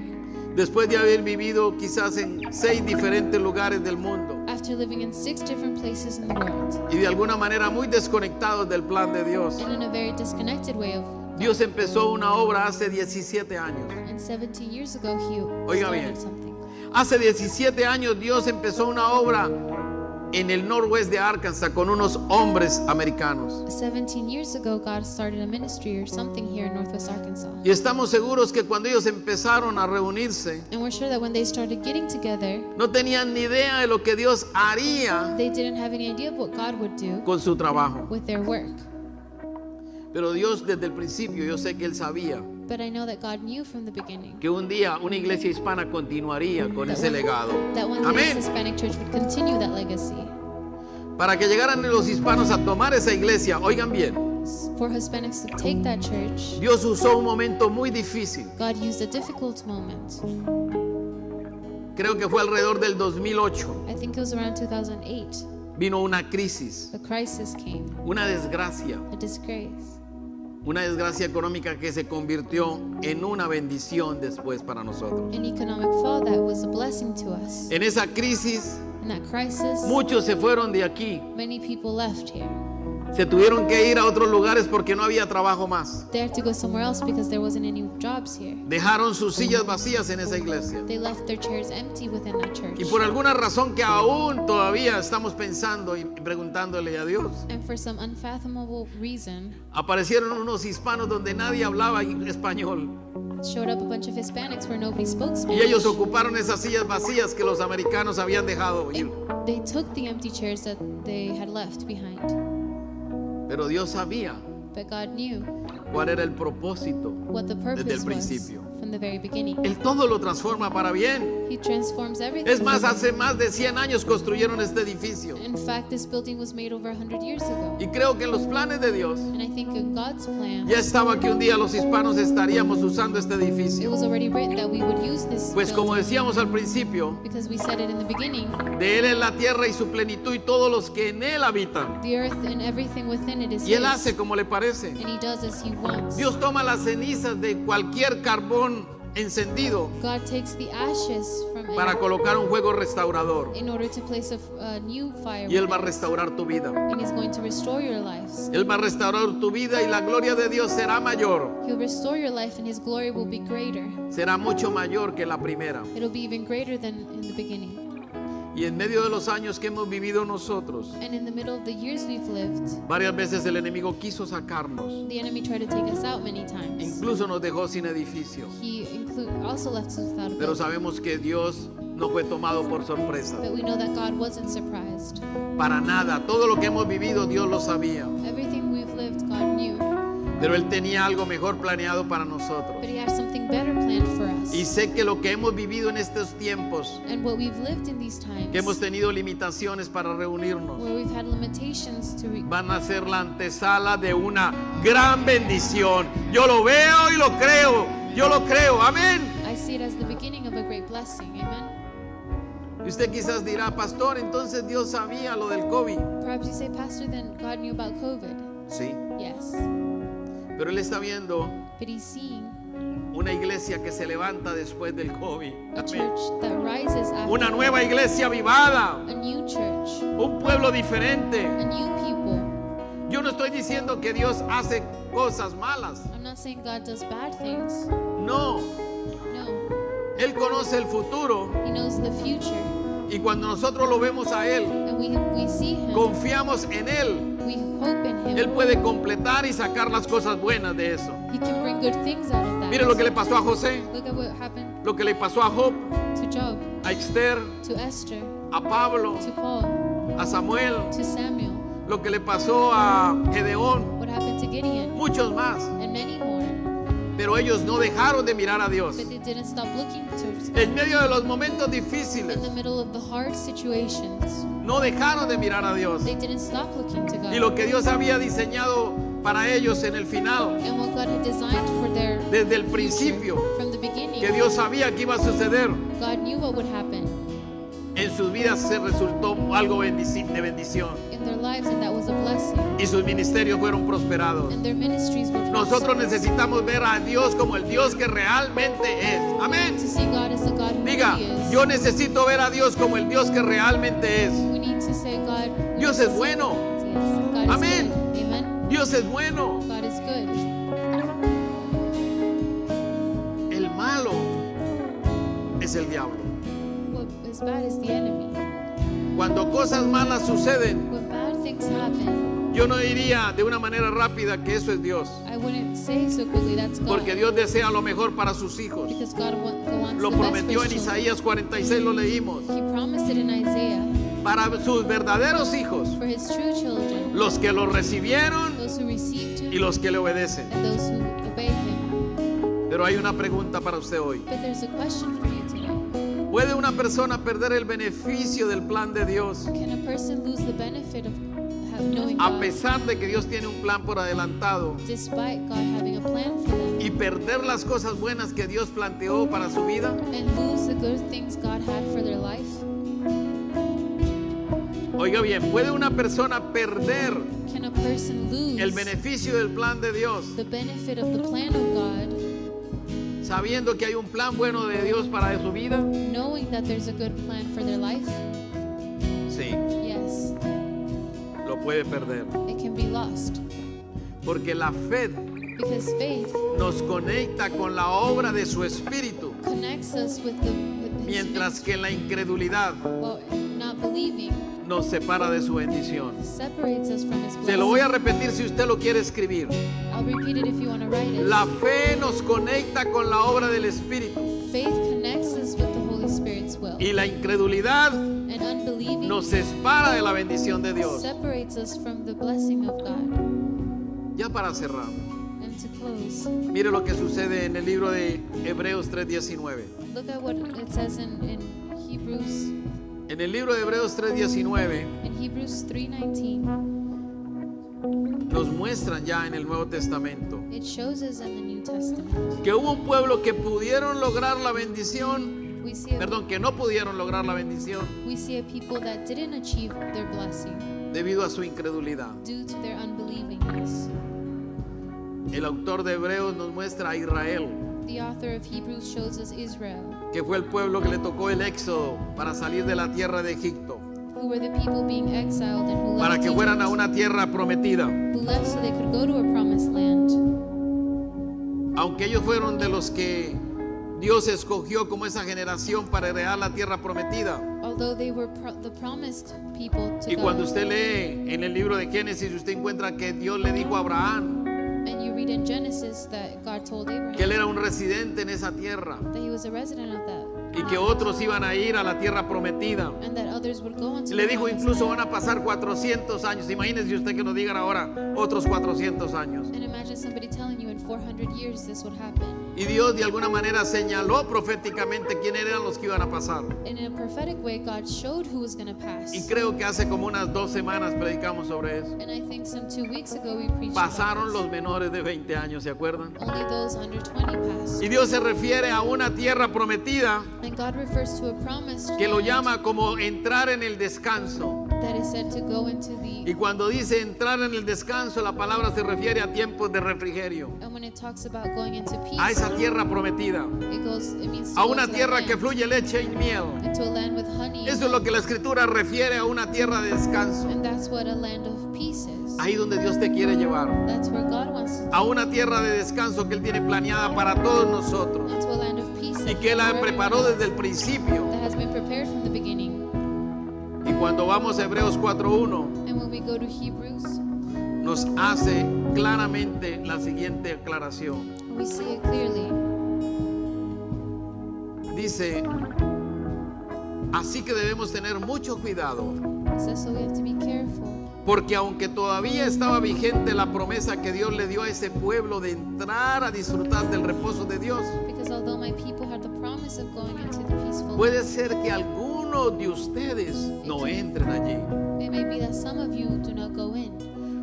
Después de haber vivido quizás en 6 diferentes lugares del mundo After living in 6 different places in the world y de alguna manera muy desconectados del plan de Dios, and in a very disconnected way of Dios empezó una obra hace 17 años. and 17 years ago he Oiga bien. started something. Hace 17 años Dios empezó una obra en el noroeste de Arkansas con unos hombres americanos. 17 years ago God started a ministry or something here in Northwest Arkansas. Y estamos seguros que cuando ellos empezaron a reunirse, And we're sure that when they started getting together, no tenían ni idea de lo que Dios haría they didn't have any idea of what God would do con su trabajo. with their work. Pero Dios desde el principio, yo sé que Él sabía But I know that God knew from the beginning que un día una iglesia hispana continuaría con ese legado. that one day this Amén. Hispanic church would continue that legacy. Para que llegaran los hispanos a tomar esa iglesia, oigan bien, For Hispanics to take that church, Dios usó un momento muy difícil. God used a difficult moment. Creo que fue alrededor del 2008. I think it was around 2008. Vino una crisis, A crisis came, una desgracia. a disgrace. Una desgracia económica que se convirtió en una bendición después para nosotros. An economic fall that was a blessing to us. En esa crisis, in that crisis, muchos se fueron de aquí. Many people left here. Se tuvieron que ir a otros lugares porque no había trabajo más. They had to go somewhere else because there wasn't any jobs here. Dejaron sus sillas vacías en esa iglesia. They left their chairs empty within that church. Y por alguna razón que aún todavía estamos pensando y preguntándole a Dios, and for some unfathomable reason, aparecieron unos hispanos donde nadie hablaba español. Showed up a bunch of Hispanics where nobody spoke Spanish. Y ellos ocuparon esas sillas vacías que los americanos habían dejado ir. They took the empty chairs that they had left behind. Pero Dios sabía But God knew cuál era el propósito what the purpose desde el principio. was from the very beginning. Él todo lo transforma para bien. He transforms everything. Es más, hace más de 100 años construyeron este edificio. In fact, this building was made over 100 years ago. Y creo que en los planes de Dios And I think in God's plan, ya estaba que un día los hispanos estaríamos usando este it edificio. was already written that we would use this Pues como building, decíamos al principio, because we said it in the beginning, de Él es la tierra y su plenitud y todos los que en Él habitan. the earth and everything within it is Y Él His, hace como le parece. and He does as He wants. Dios toma las cenizas de cualquier carbón encendido God takes the ashes from para it colocar un fuego restaurador. in order to place a new fire Y Él va a within it. restaurar tu vida. And He's going to restore your lives. Él va a restaurar tu vida y la gloria de Dios será mayor. He'll restore your life and His glory will be greater. Será mucho mayor que la primera. It'll be even greater than in the beginning. Y en medio de los años que hemos vivido nosotros, And in the middle of the years we've lived, varias veces el enemigo quiso sacarnos. the enemy tried to take us out many times. Incluso nos dejó sin edificio. He also left us without a Pero building. sabemos que Dios no fue tomado por sorpresa. But we know that God wasn't surprised. Para nada. Todo lo que hemos vivido Dios lo sabía. Everything we've lived, God knew. Pero Él tenía algo mejor planeado para nosotros. But He has something better planned for us. Y sé que lo que hemos vivido en estos tiempos, And what we've lived in these times, que hemos tenido limitaciones para reunirnos, where we've had limitations to van a ser la antesala de una gran bendición. Yo lo veo y lo creo. Yo lo creo. Amén. I see it as the beginning of a great blessing. Amen. Y usted quizás dirá, pastor, entonces Dios sabía lo del COVID. Perhaps you say, Pastor, then God knew about COVID. Sí. Yes. Pero Él está viendo But He's seeing una iglesia que se levanta después del COVID. a Amén. church that rises after Una nueva iglesia avivada. a new church, Un pueblo diferente. a new people. Yo no estoy diciendo que Dios hace cosas malas. I'm not saying God does bad things. No. No. Él conoce el futuro. He knows the future. Y cuando nosotros lo vemos a Él, And we see Him. confiamos en Él. We hope in Him. Él puede completar y sacar las cosas buenas de eso. He can bring good things out of that. Mire lo que le pasó a José, Look at what happened lo que le pasó a Job, to Job, a Esther, to Esther, a Pablo, to Paul, a Samuel, to Samuel. lo que le pasó a Gedeón, What happened to Gideon, muchos más. and many more. Pero ellos no dejaron de mirar a Dios. But they didn't stop looking to En medio de los momentos in difíciles, the middle of the hard situations. no dejaron de mirar a Dios. They didn't stop looking to God. Y lo que Dios había diseñado para ellos en el final, And what God had designed for their desde el future, principio, from the beginning, que Dios sabía que iba a suceder, God knew what would happen en sus vidas se resultó algo de bendición. in their lives, and that was a blessing. Y sus ministerios fueron prosperados. And their ministries were Nosotros prosperous. necesitamos ver a Dios como el Dios que realmente es. Amén. To see God as the God who Diga, He is. yo necesito ver a Dios como el Dios que realmente es. We need to say God. we Dios need es to see bueno. God. God Amén. is good. Amen. Dios es bueno. God is good. El malo es el diablo. What is bad is the enemy. Cuando cosas malas suceden, When bad things happen, yo no diría de una manera rápida que eso es Dios. I wouldn't say so quickly that's God. Porque Dios desea lo mejor para sus hijos. Because God wants Lo the best prometió for en His children. Isaías 46, lo leímos. He promised it in Isaiah Para sus verdaderos hijos, for His true children, los que lo recibieron those who received y Him los que le obedecen. and those who obey Him. Pero hay una pregunta para usted hoy. But there's a question for you today. ¿Puede una persona perder el beneficio del plan de Dios Can a person lose the benefit of knowing a God pesar de que Dios tiene un plan por adelantado despite God having a plan for them, y perder las cosas buenas que Dios planteó para su vida? and lose the good things God had for their life? Oiga bien, ¿puede una persona perder can a person lose el beneficio del plan de Dios, the benefit of the plan of God, sabiendo que hay un plan bueno de Dios para su vida? knowing that there's a good plan for their life? Sí, Yes, lo puede perder. it can be lost. Porque la fe Because faith nos conecta con la obra de su Espíritu, connects us with His mientras que la incredulidad well, not believing nos separa de su bendición. separates us from His Se lo voy a blessing. repetir si usted lo quiere escribir. I'll repeat it if you want to write it. La fe nos conecta con la obra del Espíritu Faith connects us with the Holy Spirit's will. y la incredulidad And unbelieving nos separa de la bendición de Dios. separates us from the blessing of God. Ya para cerrar, And to close, mire lo que sucede en el libro de Hebreos 3:19. look at what it says in Hebrews. En el libro de Hebreos 3:19 In Hebrews 3:19, nos muestran ya en el Nuevo Testamento it shows us in the New Testament. que hubo un pueblo que pudieron lograr la bendición, We see que no pudieron lograr la bendición a people that didn't achieve their blessing debido a su incredulidad. due to their unbelievingness. El autor de Hebreos nos muestra a Israel, The author of Hebrews shows us Israel, que fue el pueblo que le tocó el éxodo para salir de la tierra de Egipto, who were the people being exiled and who para left, que fueran a Egypt, una tierra prometida. who left so they could go to a promised land. Aunque ellos fueron de los que Dios escogió como esa generación para heredar la tierra prometida. Although they were the promised people to Y cuando God. usted lee en el libro de Génesis, usted encuentra que Dios le dijo a Abraham And you read in Genesis that God told Abraham que él era un residente en esa tierra that he was a resident of that, y que otros iban a ir a la tierra prometida. and that others would go into Le the dijo promised incluso land. van a pasar 400 años. Imagínese usted que nos digan ahora otros 400 años. And imagine somebody telling you in 400 years this would happen. Y Dios de alguna manera señaló proféticamente quiénes eran los que iban a pasar. And in a prophetic way, God showed who was going to pass. Y creo que hace como unas 2 semanas predicamos sobre eso. And I think some 2 weeks ago we preached Pasaron about los this. menores de 20 años, ¿se acuerdan? Only those under 20 passed. Y Dios se refiere a una tierra prometida And God refers to a promised que lo land llama como entrar en el descanso. that is said to go into Y the, cuando dice entrar en el descanso, la palabra se refiere a tiempos de refrigerio, and when it talks about going into a peace, esa tierra prometida, it means to a go una to that tierra que land, fluye leche y miel. into a land with honey. Eso es lo que la escritura refiere a una tierra de descanso. And that's what a land of peace is. Ahí donde Dios te quiere llevar, That's where God wants to a una tierra de descanso que Él tiene planeada para todos nosotros into a land of peace y que Él la for preparó everyone desde el principio. that has been prepared from the beginning. Y cuando vamos a Hebreos 4:1, And when we go to Hebrews, nos hace claramente la siguiente aclaración. we see it clearly. Dice, así que debemos tener mucho cuidado, It says, so we have to be careful. porque aunque todavía estaba vigente la promesa que Dios le dio a ese pueblo de entrar a disfrutar del reposo de Dios, Because although my people had the promise of going into the peaceful puede ser que algunos de ustedes no entren allí. land, it may be that some of you do not go in.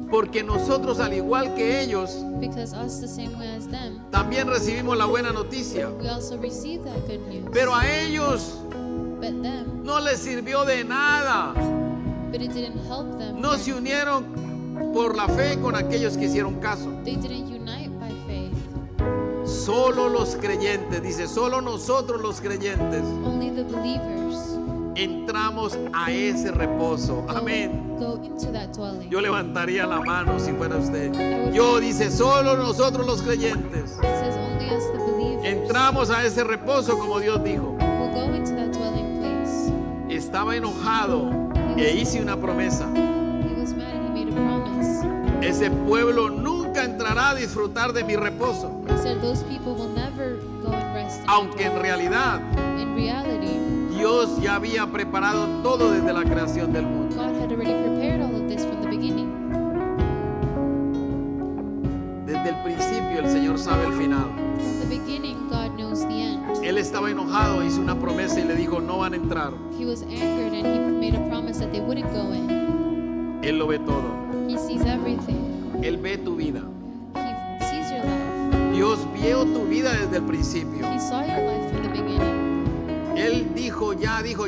Porque nosotros, al igual que ellos, Because us, the same way as them, también recibimos la buena noticia. we also received that good news. Pero a ellos But them, no les sirvió de nada. but it didn't help them. No se unieron por la fe con aquellos que hicieron caso. They didn't unite by faith. Solo los creyentes, dice, solo nosotros los creyentes Only the believers entramos a ese reposo. Amén. go into that dwelling. Yo levantaría la mano si fuera usted. Yo, dice, solo nosotros los creyentes It says only us, the believers, entramos a ese reposo como Dios dijo. will go into that dwelling place. Estaba enojado e hice una promesa. He was mad and he made a promise. Ese pueblo nunca entrará a disfrutar de mi reposo. He said those people will never go and rest in that Aunque en dwelling. realidad In reality, Dios ya había preparado todo desde la creación del mundo. God had already prepared all of this from the beginning. Desde el principio el Señor sabe el final. From the beginning, God knows the end. Él estaba enojado, hizo una promesa y le dijo, no van a entrar. He was angered and he made a promise that they wouldn't go in. Él lo ve todo. He sees everything. Él ve tu vida. He sees your life. Dios vio tu vida desde el principio. He saw your life from the beginning. Él dijo,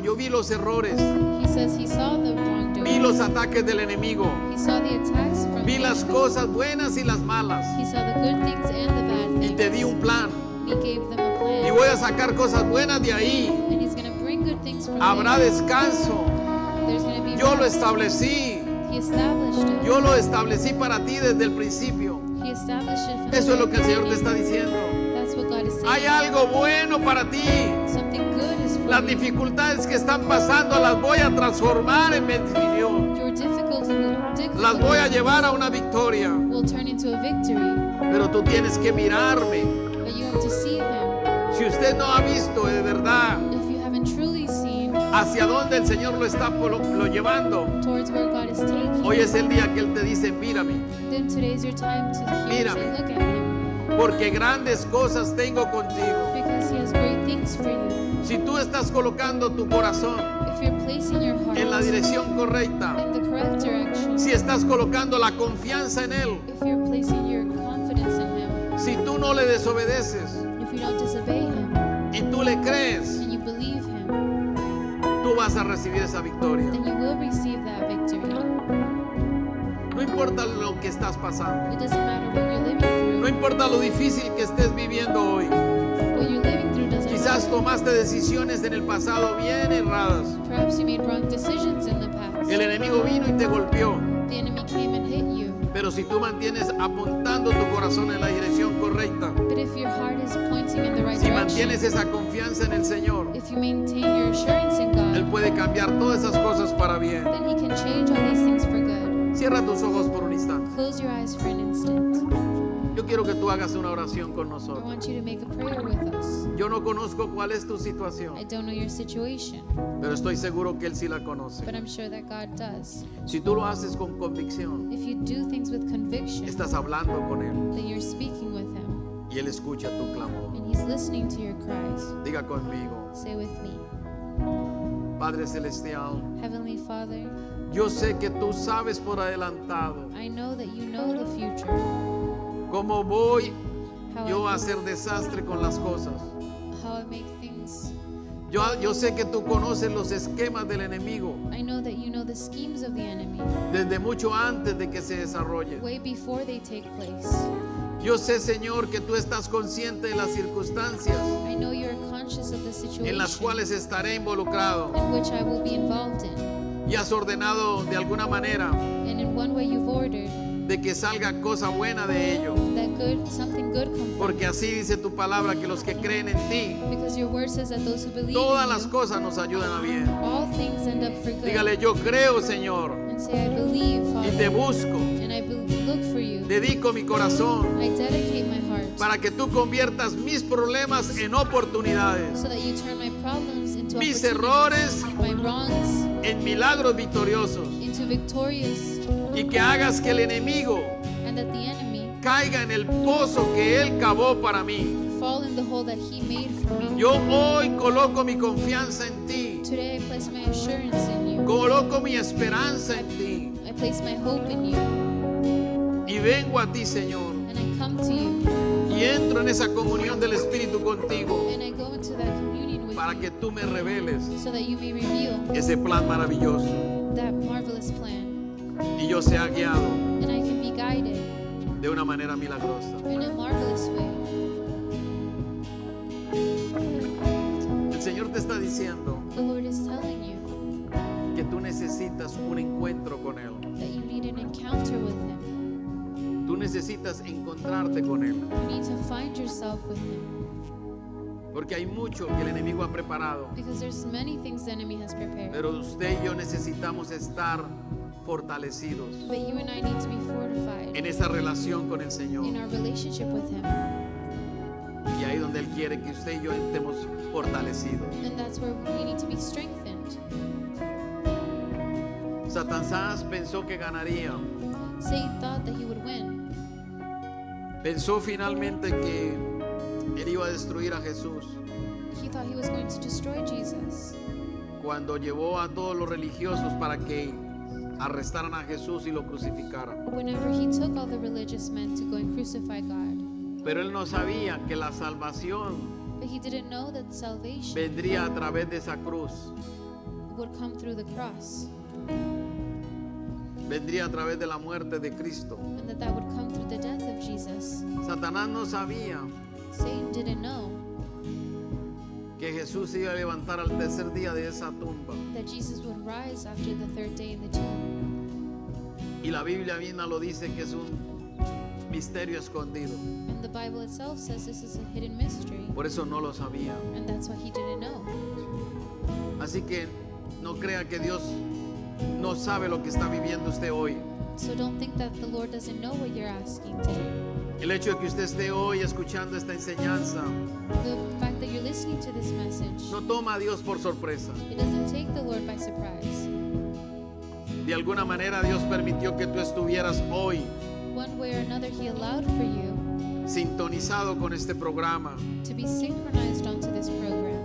yo vi los errores. He says he saw the wrongdoing. doing. Vi los ataques del enemigo. He saw the attacks from Vi the las enemy. cosas buenas y las malas. He saw the good things and the bad Y things. te di un plan. He gave them a plan. Y voy a sacar cosas buenas de ahí. And he's going to bring good things from Habrá there. descanso. There's going to be Yo lo rest. establecí. He established it. Yo lo establecí para ti desde el principio. He established it from Eso es the lo que el Señor te beginning. está diciendo. That's what God is saying. Hay algo bueno para ti. Something good is for Las you. dificultades que están pasando las voy a transformar en bendición. Your difficulties Las voy a llevar a una victoria. will turn into a victory. Pero tú tienes que mirarme. But you have to see Him. Si usted no ha visto de verdad If you haven't truly seen hacia dónde el Señor lo está lo llevando, towards where God is taking hoy you, es el día que Él te dice, mírame, then today's your time to hear and say, Mírame. look at Him. porque grandes cosas tengo contigo. Because He has great things for you. Si tú estás colocando tu corazón If you're placing your heart en la dirección correcta, in the correct direction, si estás colocando la confianza en Él, if you're placing your confidence in Him, si tú no le desobedeces if you don't disobey Him, y tú le crees, and you believe Him, tú vas a recibir esa victoria. then you will receive that victory. No importa lo que estás pasando, It doesn't matter what you're living through. no importa lo difícil que estés viviendo hoy. What you're living through doesn't Quizás matter. tomaste decisiones en el pasado bien erradas. Perhaps you made wrong decisions in the past. El enemigo vino y te golpeó. The enemy came and hit you. Pero si tú mantienes apuntando tu corazón en la dirección correcta, But if your heart is pointing in the right si direction, mantienes esa confianza en el Señor, if you maintain your assurance in Él God, puede cambiar todas esas cosas para bien. then He can change all these things for good. Cierra tus ojos por un instante. Close your eyes for an instant. Yo quiero que tú hagas una oración con I nosotros. want you to make a prayer with us. Yo no conozco cuál es tu I situación, don't know your situation, pero estoy seguro que Él sí la conoce. but I'm sure that God does. Si tú lo haces con convicción, If you do things with conviction, estás hablando con Él then you're speaking with Him, y Él escucha tu clamor. and He's listening to your cries. Diga conmigo, Say with me, Padre Celestial, Heavenly Father, yo sé que tú sabes por adelantado I know that you know the future, cómo voy how yo a I, hacer desastre con las cosas. how I make things. Yo sé que tú conoces los esquemas del enemigo I know that you know the schemes of the enemy desde mucho antes de que se desarrolle. way before they take place. Yo sé, Señor, que tú estás consciente de las circunstancias I know you're conscious of the en las situation cuales estaré involucrado in which I will be involved in, y has ordenado de alguna manera and in one way you've ordered de que salga cosa buena de ello. that something good come from Porque it. así dice tu palabra, que los que creen en ti, Because your word says that those who believe todas in las you, cosas nos ayudan a bien. all things end up for good. Dígale, yo creo, Señor, And say, I believe, y te Father, busco. and I look for you. Dedico mi corazón I dedicate my heart para que tú conviertas mis problemas en oportunidades, so that you turn my problems into mis opportunities, errores my wrongs en milagros victoriosos, into victorious, y que hagas que el enemigo and that the enemy caiga en el pozo que él cavó para mí. fall in the hole that he made for me. Yo hoy coloco mi confianza en ti, Today I place my assurance in you. coloco mi esperanza en ti, I place my hope in you, y vengo a ti, Señor, and I come to you, y entro en esa comunión del Espíritu contigo and I go into that communion with para you que tú me reveles so that you may reveal ese plan maravilloso that marvelous plan, y yo sea guiado and I can be guided de una manera milagrosa. in a marvelous way. El Señor te está diciendo The Lord is telling you que tú necesitas un encuentro con Él. that you need an encounter with Him. Tú necesitas encontrarte con Él. You need to find yourself with Him, Porque hay mucho que el enemigo ha preparado. because there's many things the enemy has prepared. Pero usted y yo necesitamos estar fortalecidos But you and I need to be fortified en esa relación con el Señor. in our relationship with Him. Y ahí donde Él quiere que usted y yo estemos fortalecidos. And that's where we need to be strengthened. Satanás pensó que ganaría. Satan thought that he would win. Pensó finalmente que Él iba a destruir a Jesús He thought he was going to destroy Jesus cuando llevó a todos los religiosos para que arrestaran a Jesús y lo crucificaran. whenever he took all the religious men to go and crucify God. Pero Él no sabía que la salvación But he didn't know that salvation vendría a través de esa cruz. would come through the cross. vendría a través de la muerte de Cristo. And that would come through the death of Jesus. Satanás no sabía Satan didn't know que Jesús se iba a levantar al tercer día de esa tumba. that Jesus would rise after the third day in the tomb. Y la Biblia misma lo dice que es un misterio escondido. And the Bible itself says this is a hidden mystery. Por eso no lo sabía. And that's why he didn't know. Así que no crea que Dios no sabe lo que está viviendo usted hoy. So don't think that the Lord doesn't know what you're asking today. El hecho de que usted esté hoy escuchando esta enseñanza The fact that you're listening to this message, no toma a Dios por sorpresa. it doesn't take the Lord by surprise. De alguna manera Dios permitió que tú estuvieras hoy One way or another, he allowed for you sintonizado con este programa. to be synchronized onto this program.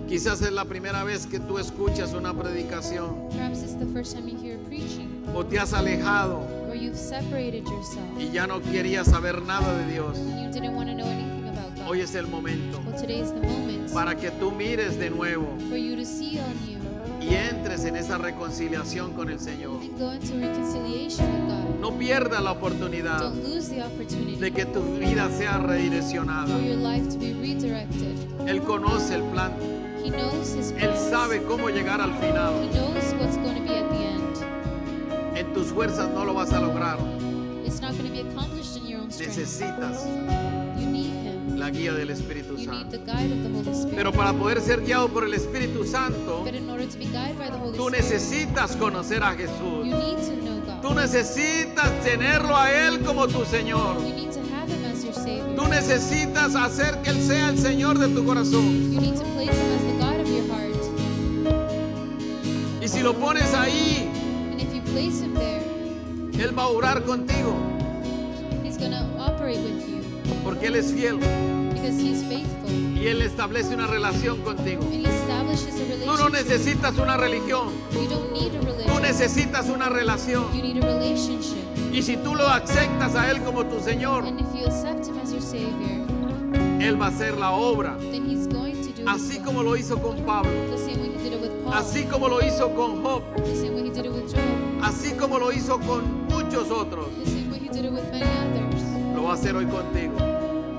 Quizás es la primera vez que tú escuchas una predicación Perhaps it's the first time you hear preaching, o te has alejado or you've separated yourself y ya no querías saber nada de Dios. and you didn't want to know anything about God. Hoy es el momento Well, today is the moment para que tú mires de nuevo for you to see on you y entres en esa reconciliación con el Señor. and go into reconciliation with God. No pierdas la oportunidad Don't lose the opportunity de que tu vida sea redireccionada. for your life to be redirected. Él conoce el plan. He knows his Él plans. sabe cómo llegar al final. He knows what's going to be at the end. En tus fuerzas no lo vas a lograr. It's not going to be accomplished in your own strength. Necesitas You need him. la guía del Espíritu You need Santo. the guide of the Holy Spirit. Pero para poder ser guiado por el Espíritu Santo, But in order to be guided by the Holy tú Spirit, necesitas conocer a you Jesús. need to know God. Tú necesitas tenerlo a Él como tu Señor. You need to have him as your Savior. Tú necesitas hacer que Él sea el Señor de tu corazón. You need to place him as the God of your heart. Y si lo pones ahí, And if you place him there, Él va a orar contigo, he's going to operate with you porque Él es fiel because he is faithful. y Él establece una relación contigo. And he establishes a Tú no relationship. necesitas una religión, You don't need a tú religion. necesitas una relación. You need a relationship. Y si tú lo aceptas a Él como tu Señor, And if you accept him as your Savior, Él va a hacer la obra, then he's going to do his así will. como lo hizo con Pablo, The same way he did it with Paul. así como lo hizo con Job, The same way he did it with Job. así como lo hizo con muchos otros. The same way he did it with many others. Lo va a hacer hoy contigo,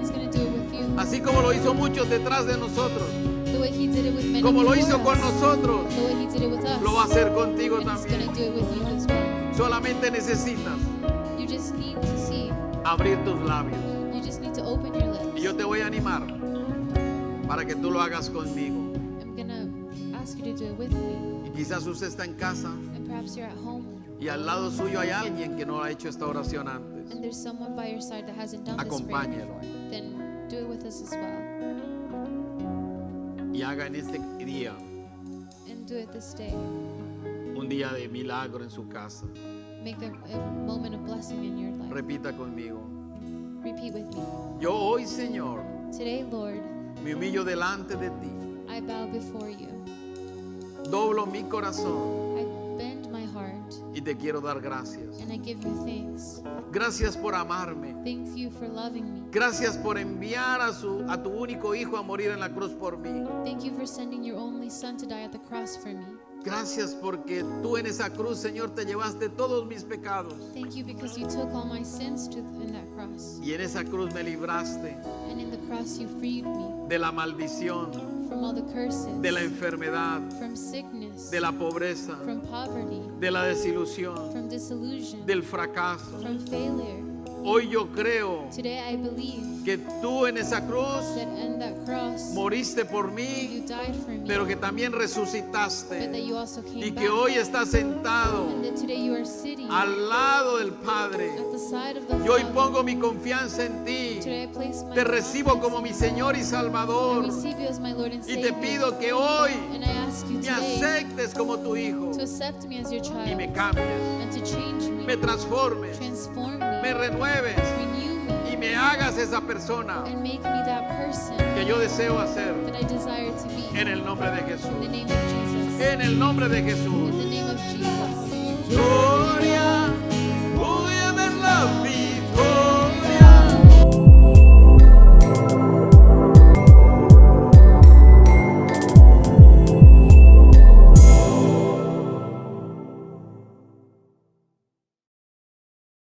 He's going to do it with you. así como lo hizo muchos detrás de nosotros, The way he did it with many como lo before hizo con us. nosotros, The way he did it with us. lo va a hacer contigo And he's going también. to do it with you as well. Solamente necesitas You just need to see. abrir tus labios. You just need to open your lips. Y yo te voy a animar para que tú lo hagas conmigo. I'm going to ask you to do it with me. Y quizás usted está en casa And perhaps you're at home y al lado suyo hay alguien que no ha hecho esta oración antes. and there's someone by your side that hasn't done this prayer Acompáñelo before. Then do it with us as well. y haga en este día And do it this day. un día de milagro en su casa. Make a moment of blessing in your life. Repita conmigo. Repeat with me. Yo hoy, Señor, Today, Lord, me humillo delante de ti. I bow before you. Doblo mi corazón I bend my heart y te quiero dar gracias. and I give you thanks. Gracias por amarme. Thank you for loving me. Gracias por enviar a tu único hijo a morir en la cruz por mí. Thank you for sending your only son to die at the cross for me. Gracias porque tú en esa cruz, Señor, te llevaste todos mis pecados. Thank you because you took all my sins in that cross. Y en esa cruz me libraste And in the cross you freed me de la maldición, from all the curses, de la enfermedad, from sickness, de la pobreza, from poverty, de la desilusión, from disillusion, del fracaso. from failure. Hoy yo creo Today I believe que tú en esa cruz that in that cross moriste por you mí, died for me, pero que también but resucitaste that you also came y back, que hoy estás sentado and that today you are sitting al lado del Padre. at the side of the Yo hoy Father. pongo mi confianza en ti. Today I place my Te recibo confidence como in mi you. Señor y I Salvador receive you as my Lord and y Savior. te pido que hoy And I ask you me today aceptes como tu hijo to accept me as your y me child cambies, and to change me, me transformes, transform me me, renueves renew me, y me hagas esa persona and make me that person que yo deseo hacer that I desire to be. en el nombre de In the Jesús. name of Jesus. En el nombre de In Jesús. the name of Jesus. Gloria